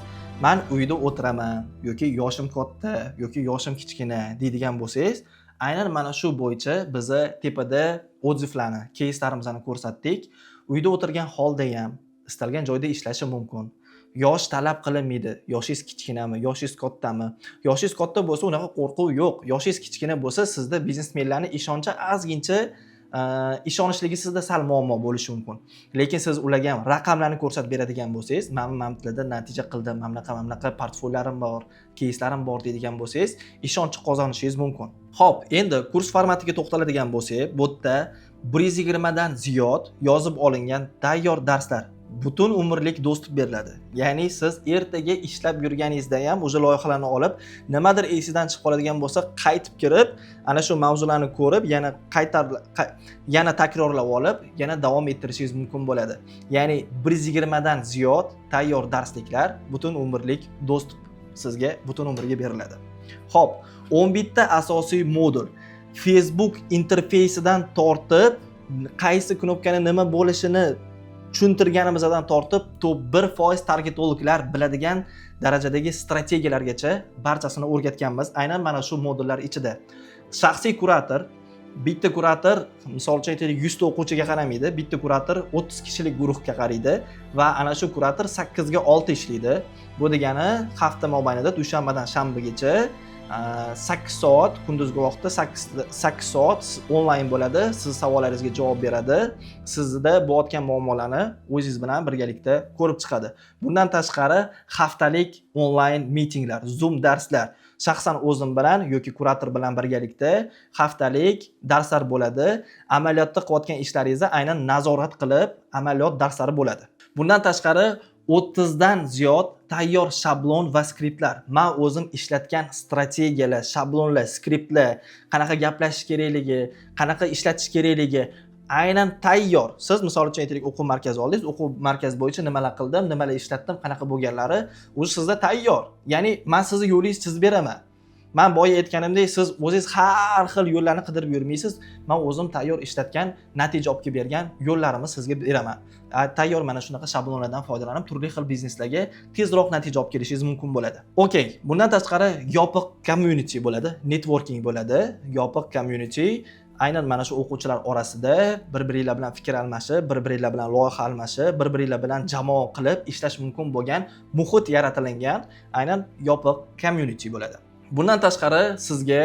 Men uyda o'tiraman yoki yoshim katta yoki yoshim kichkina deydigan bo'lsangiz, aynan mana shu bo'yicha biz tepada odzivlarni, keyslarimizni ko'rsatdik. Uyda o'tirgan holda ham istalgan joyda ishlashi mumkin. Yosh talab qilinmaydi. Yoshingiz kichkinami, yoshingiz kattami? Yoshingiz katta bo'lsa, unaqa qo'rquv yo'q. Yoshingiz kichkina bo'lsa, sizda biznesmenlarning ishonchi ozgincha ishonishligi sizda sal muammo bo'lishi mumkin. Lekin siz ularga ham raqamlarni ko'rsatib beradigan bo'lsangiz, mamlarda natija qildim, mamlaqa portfolyarim bor, keyslarim bor deydigan bo'lsangiz, ishonch qozonishingiz mumkin. Xo'p, endi kurs formatiga to'xtaladigan bo'lsak, bu yerda 120 dan ziyod yozib olingan tayyor darslar butun umrlik do'stlik beriladi. Ya'ni siz ertaga ishlab yurganingizda ham o'sha loyihalarni olib, nimadir esidan chiqib qoladigan bo'lsa, qaytib kirib, ana shu mavzularni ko'rib, yana takrorlab olib, yana davom ettirishingiz mumkin bo'ladi. Ya'ni 120 dan ziyod tayyor darsliklar butun umrlik do'stlik sizga butun umrga beriladi. Xo'p, 11 ta asosiy modul. Facebook interfeysidan tortib, qaysi knopkani nima bo'lishini tushuntirganimizdan tortib, top 1% targetologlar biladigan darajadagi strategiyalargacha barchasini o'rgatganmiz. Aynan mana shu modullar ichida. Shaxsiy kurator, bitta kurator, misol uchun aytaylik 100 ta o'quvchiga qaramaydi, bitta kurator 30 kishilik guruhga qaraydi va ana shu kurator 8 ga 6 ishlaydi. Bu degani hafta mobaynida dushanbadan shanbagacha 8 soat kunduzgi vaqtda 8 soat onlayn bo'ladi. Siz savollaringizga javob beradi. Sizda bo'layotgan muammolarni o'zingiz bilan birgalikda ko'rib chiqadi. Bundan tashqari haftalik onlayn mitinglar, Zoom darslar, shaxsan o'zim bilan yoki kurator bilan birgalikda haftalik darslar bo'ladi. Amaliyotda qilayotgan ishlaringizni aynan nazorat qilib, amaliyot darslari bo'ladi. Bundan tashqari 30 dan ziyod tayyor shablon va skriptlar. Men o'zim ishlatgan strategiyalar, shablonlar, skriptlar, qanaqa gaplashish kerakligi, qanaqa ishlatish kerakligi aynan tayyor. Siz misol uchun aytaylik o'quv markazi oldingiz, o'quv markazi bo'yicha nimalar qildim, nimalar ishlatdim, qanaqa bo'lganlari o'zi sizda tayyor. Ya'ni men sizni yo'lingizni chizib beraman. Men boya aytganimdek, siz o'zingiz har xil yo'llarni qidirib yurmaysiz. Men o'zim tayyor ishlatgan, natija olib kelib bergan yo'llarimni sizga beraman. Tayyor mana shunaqa shablonlardan foydalanib, turli xil bizneslarga tezroq natija olib kelishingiz mumkin bo'ladi. Okey, bundan tashqari yopiq community bo'ladi, networking bo'ladi. Yopiq community aynan mana shu o'quvchilar orasida bir-biringlar bilan fikr almashib, bir-biringlar bilan loyiha almashib, bir-biringlar bilan jamoa qilib ishlash mumkin bo'lgan muhit yaratilgan aynan yopiq community bo'ladi. Bundan tashqari sizga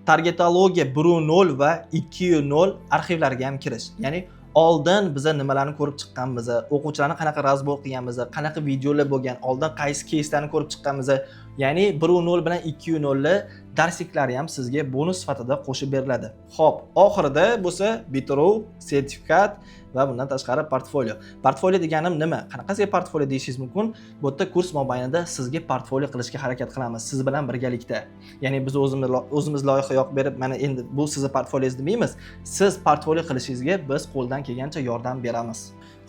targetologiya 1.0 va 2.0 arxivlariga ham kirish. Ya'ni oldin biza nimalarni ko'rib chiqqanmiz, o'quvchilarni qanaqa razbor qilganmiz, qanaqa videolar bo'lgan, oldin qaysi keyslarni ko'rib chiqqanmiz, ya'ni 1.0 bilan 2.0 darsliklari ham sizga bonus sifatida qo'shib beriladi. Xo'p, oxirida bo'lsa bitiruv, sertifikat va bundan tashqari portfolio. Portfolio deganim nima? Qanaqasiga portfolio deyishingiz mumkin? Bu yerda kurs mobaynida sizga portfolio qilishga harakat qilamiz siz bilan birgalikda. Ya'ni biz o'zimiz loyiha yoqib berib, mana endi bu sizning portfoliongiz demaymiz. Siz portfolio qilishingizga biz qo'ldan kelgancha yordam beramiz.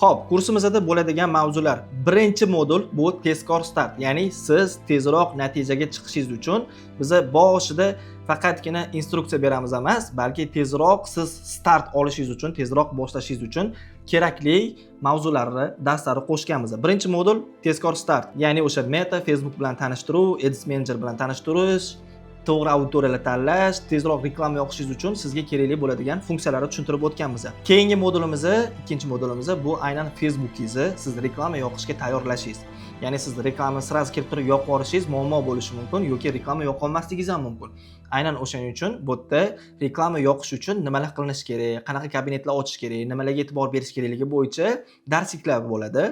Xo'p, kursimizda bo'ladigan mavzular. Birinchi modul bu tezkor start, ya'ni siz tezroq natijaga chiqishingiz uchun biz boshida faqatgina instruksiya beramiz emas, balki tezroq siz start olishingiz uchun, tezroq boshlashingiz uchun kerakli mavzularni, darslarni qo'shganmiz. Birinchi modul tezkor start, ya'ni o'sha Meta, Facebook bilan tanishtiruv, Ads Manager bilan tanishtirish, to'g'ri auditoriyalar tanlash, tezroq reklama yoqishingiz uchun sizga kerakli bo'ladigan funksiyalarni tushuntirib o'tganmiz. Keyingi modulimiz, ikkinchi modulimiz bu aynan Facebookingizni siz reklama yoqishga tayyorlashingiz. Ya'ni siz reklamani sirasi kelib turib yoqib yuborishingiz muammo bo'lishi mumkin yoki reklama yoqa olmasligingiz ham mumkin. Aynan o'shaning uchun bu yerda reklama yoqish uchun nimalar qilinish kerak, qanaqa kabinetlar ochish kerak, nimalarga e'tibor berish kerakligi bo'yicha darsliklar bo'ladi.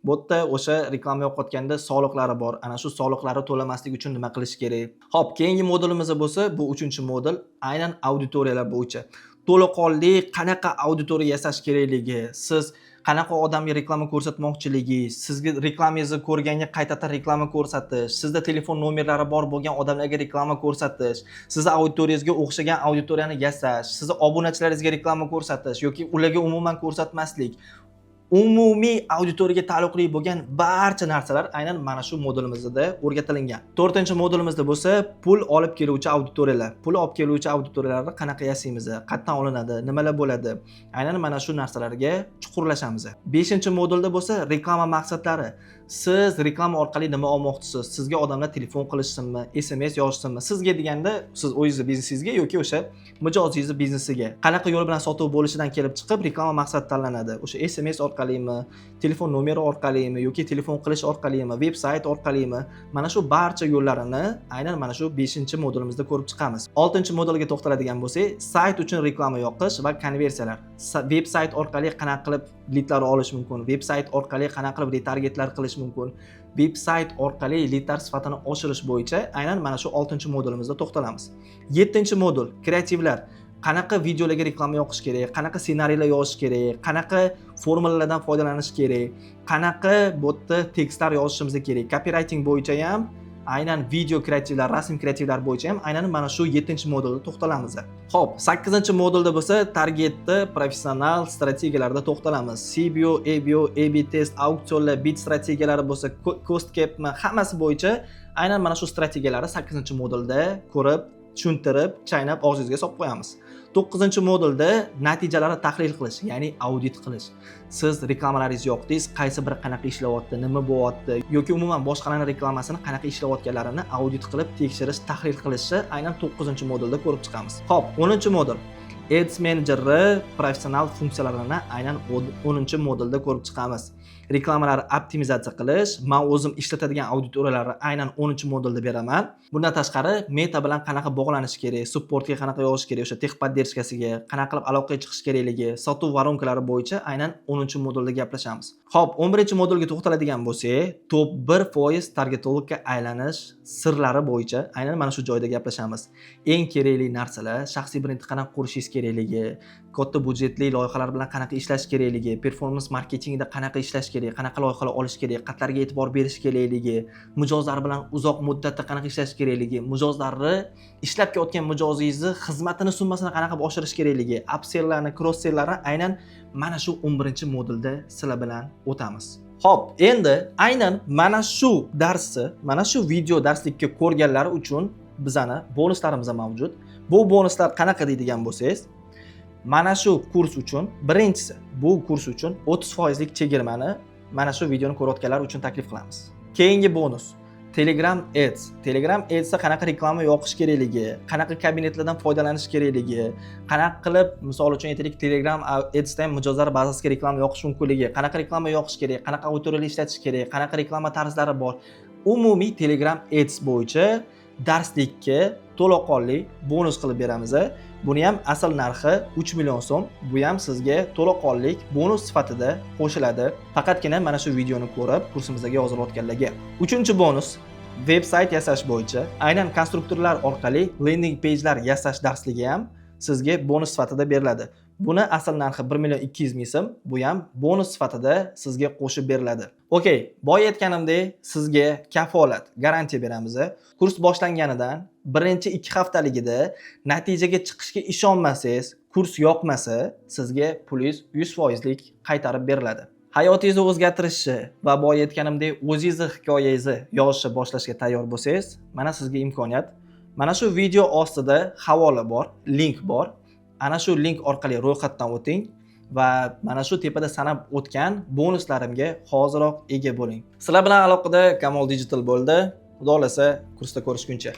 Bu yerda o'sha reklama yoqayotganda soliqlari bor. Ana shu soliqlarni to'lamaslik uchun nima qilish kerak? Xo'p, keyingi modulimiz bo'lsa, bu 3-modul aynan auditoriyalar bo'yicha. To'laqonli qanaqa auditoriya yasash kerakligi, siz qanaqa odamga reklama ko'rsatmoqchiligi, sizga reklamangizni ko'rganga qaytadan reklama ko'rsatish, sizda telefon nomerlari bor bo'lgan odamlarga reklama ko'rsatish, sizni auditoriyangizga o'xshagan auditoriyani yasash, sizni obunachilaringizga reklama ko'rsatish yoki ularga umuman ko'rsatmaslik. Umumiy auditoriyaga taalluqli bo'lgan barcha narsalar aynan mana shu modulimizda o'rgatilgan. 4-modulimizda bo'lsa, pul olib keluvchi auditoriyalar. Pul olib keluvchi auditoriyalarni qanaqa yasaymiz, qayerdan olinadi, nimalar bo'ladi? Aynan mana shu narsalarga chuqurlashamiz. 5-modulda bo'lsa, reklama maqsadlari. Siz reklama orqali nima olmoqchisiz? Sizga odamlar telefon qilishsinmi, SMS yozishsinmi? Sizga deganda siz o'zingiz biznesingizga yoki o'sha mijozingiz biznesiga qanaqa yo'l bilan sotuv bo'lishidan kelib chiqib reklama maqsadi tanlanadi. O'sha SMS orqalimi, telefon nomeri orqalimi yoki telefon qilish orqalimi, veb-sayt orqalimi? Mana shu barcha yo'llarini aynan mana shu 5-modulimizda ko'rib chiqamiz. 6-modulga to'xtaladigan bo'lsak, sayt uchun reklama yoqish va konversiyalar. Veb-sayt orqali qanaqa qilib lidlar olish mumkin? Veb-sayt orqali qanaqa qilib retargetlar qilish mumkin? Veb-sayt orqali lidlar sifatini oshirish bo'yicha aynan mana shu 6-modulimizda to'xtalamiz. 7-modul kreativlar. qanaqa videolarga reklama yoqish kerak, qanaqa ssenariylar yozish kerak, qanaqa formulalardan foydalanish kerak, qanaqa bu yerda tekstlar yozishimiz kerak. Copywriting bo'yicha ham, aynan video kreativlar, rasm kreativlar bo'yicha ham aynan mana shu 7-modulda to'xtalamiz. Xo'p, 8-modulda bo'lsa targetda professional strategiyalarda to'xtalamiz. CBO, ABO, AB test, auksionlar, bid strategiyalari bo'lsa, cost cap hammasi bo'yicha aynan mana shu strategiyalarni 8-modulda ko'rib, tushuntirib, chaynab og'zingizga solib qo'yamiz. 9-modulda natijalarni tahlil qilish, ya'ni audit qilish. Siz reklamalaringiz yoqdingiz, qaysi biri qanaqa ishlayapti, nima bo'lyapti yoki umuman boshqalarning reklamasini qanaqa ishlayotganlarini audit qilib, tekshirish, tahlil qilishni aynan 9-modulda ko'rib chiqamiz. Xo'p, 10-modul. Ads Manager'ni professional funksiyalarini aynan 10-modulda ko'rib chiqamiz. Reklamalarni optimizatsiya qilish, men o'zim ishlatadigan auditoriyalarni aynan 10-modulda beraman. Bundan tashqari, meta bilan qanaqa bog'lanish kerak, supportga qanaqa yozish kerak, o'sha texpoddershkasiga qanaqa qilib aloqaga chiqish kerakligi, sotuv varonkalari bo'yicha aynan 10-modulda gaplashamiz. Xo'p, 11-modulga to'xtaladigan bo'lsak, top 1% targetologga aylanish sirlari bo'yicha aynan mana shu joyda gaplashamiz. Eng kerakli narsalar, shaxsiy brendni qanaqa qurishingiz kerakligi, katta budjetli loyihalar bilan qanaqa ishlash kerakligi, performans marketingda qanaqa ishlash kerak, qanaqa loyihalar olish kerak, qatlarga e'tibor berish kerakligi, mijozlar bilan uzoq muddatda qanaqa ishlash kerakligi, mijozlarni ishlab kelayotgan mijozingizni xizmatini summasini qanaqa qilib oshirish kerakligi, upselllarni, cross-selllarni aynan mana shu 11-modulda sizlar bilan o'tamiz. Xo'p, endi aynan mana shu darsni, mana shu video darslikka ko'rganlari uchun bizani bonuslarimiz mavjud. Bu bonuslar qanaqa deydigan bo'lsangiz, mana shu kurs uchun, birinchisi, bu kurs uchun 30% lik chegirmani mana shu videoni ko'rayotganlar uchun taklif qilamiz. Keyingi bonus Telegram Ads. Telegram Adsda qanaqa reklama yoqish kerakligi, qanaqa kabinetlardan foydalanish kerakligi, qanaqa qilib, misol uchun aytaylik, Telegram Adsda ham mijozlar bazasiga reklama yoqish mumkinligi, qanaqa reklama yoqish kerak, qanaqa auditoriyalar ishlatish kerak, qanaqa reklama tarzlari bor. Umumiy Telegram Ads bo'yicha darslikka to'laqonli bonus qilib beramiz. Buni ham asl narxi 3 million so'm. Bu ham sizga to'laqonlik bonus sifatida qo'shiladi. Faqatgina mana shu videoni ko'rib, kursimizga yozilayotganlarga. 3-bonus veb-sayt yasash bo'yicha aynan konstruktorlar orqali landing page'lar yasash darsligi ham sizga bonus sifatida beriladi. Buni asl narxi 1 200 ming so'm, bu ham bonus sifatida sizga qo'shib beriladi. Okey, boya aytganimdek, sizga kafolat, garantiya beramiz. Kurs boshlanganidan birinchi 2 haftaligida natijaga chiqishga ishonmasangiz, kurs yoqmasa, sizga pulingiz 100% lik qaytarib beriladi. Hayotingizni o'zgartirishni va boya aytganimdek, o'zingizni hikoyangizni yozishni boshlashga tayyor bo'lsangiz, mana sizga imkoniyat. Mana shu video ostida havola bor, link bor. Ana shu link orqali ro'yxatdan o'ting va mana shu tepada sanab o'tgan bonuslarimga hoziroq ega bo'ling. Sizlar bilan aloqada Kamol Digital bo'ldi. Xudo xolasa kursda ko'rishguncha.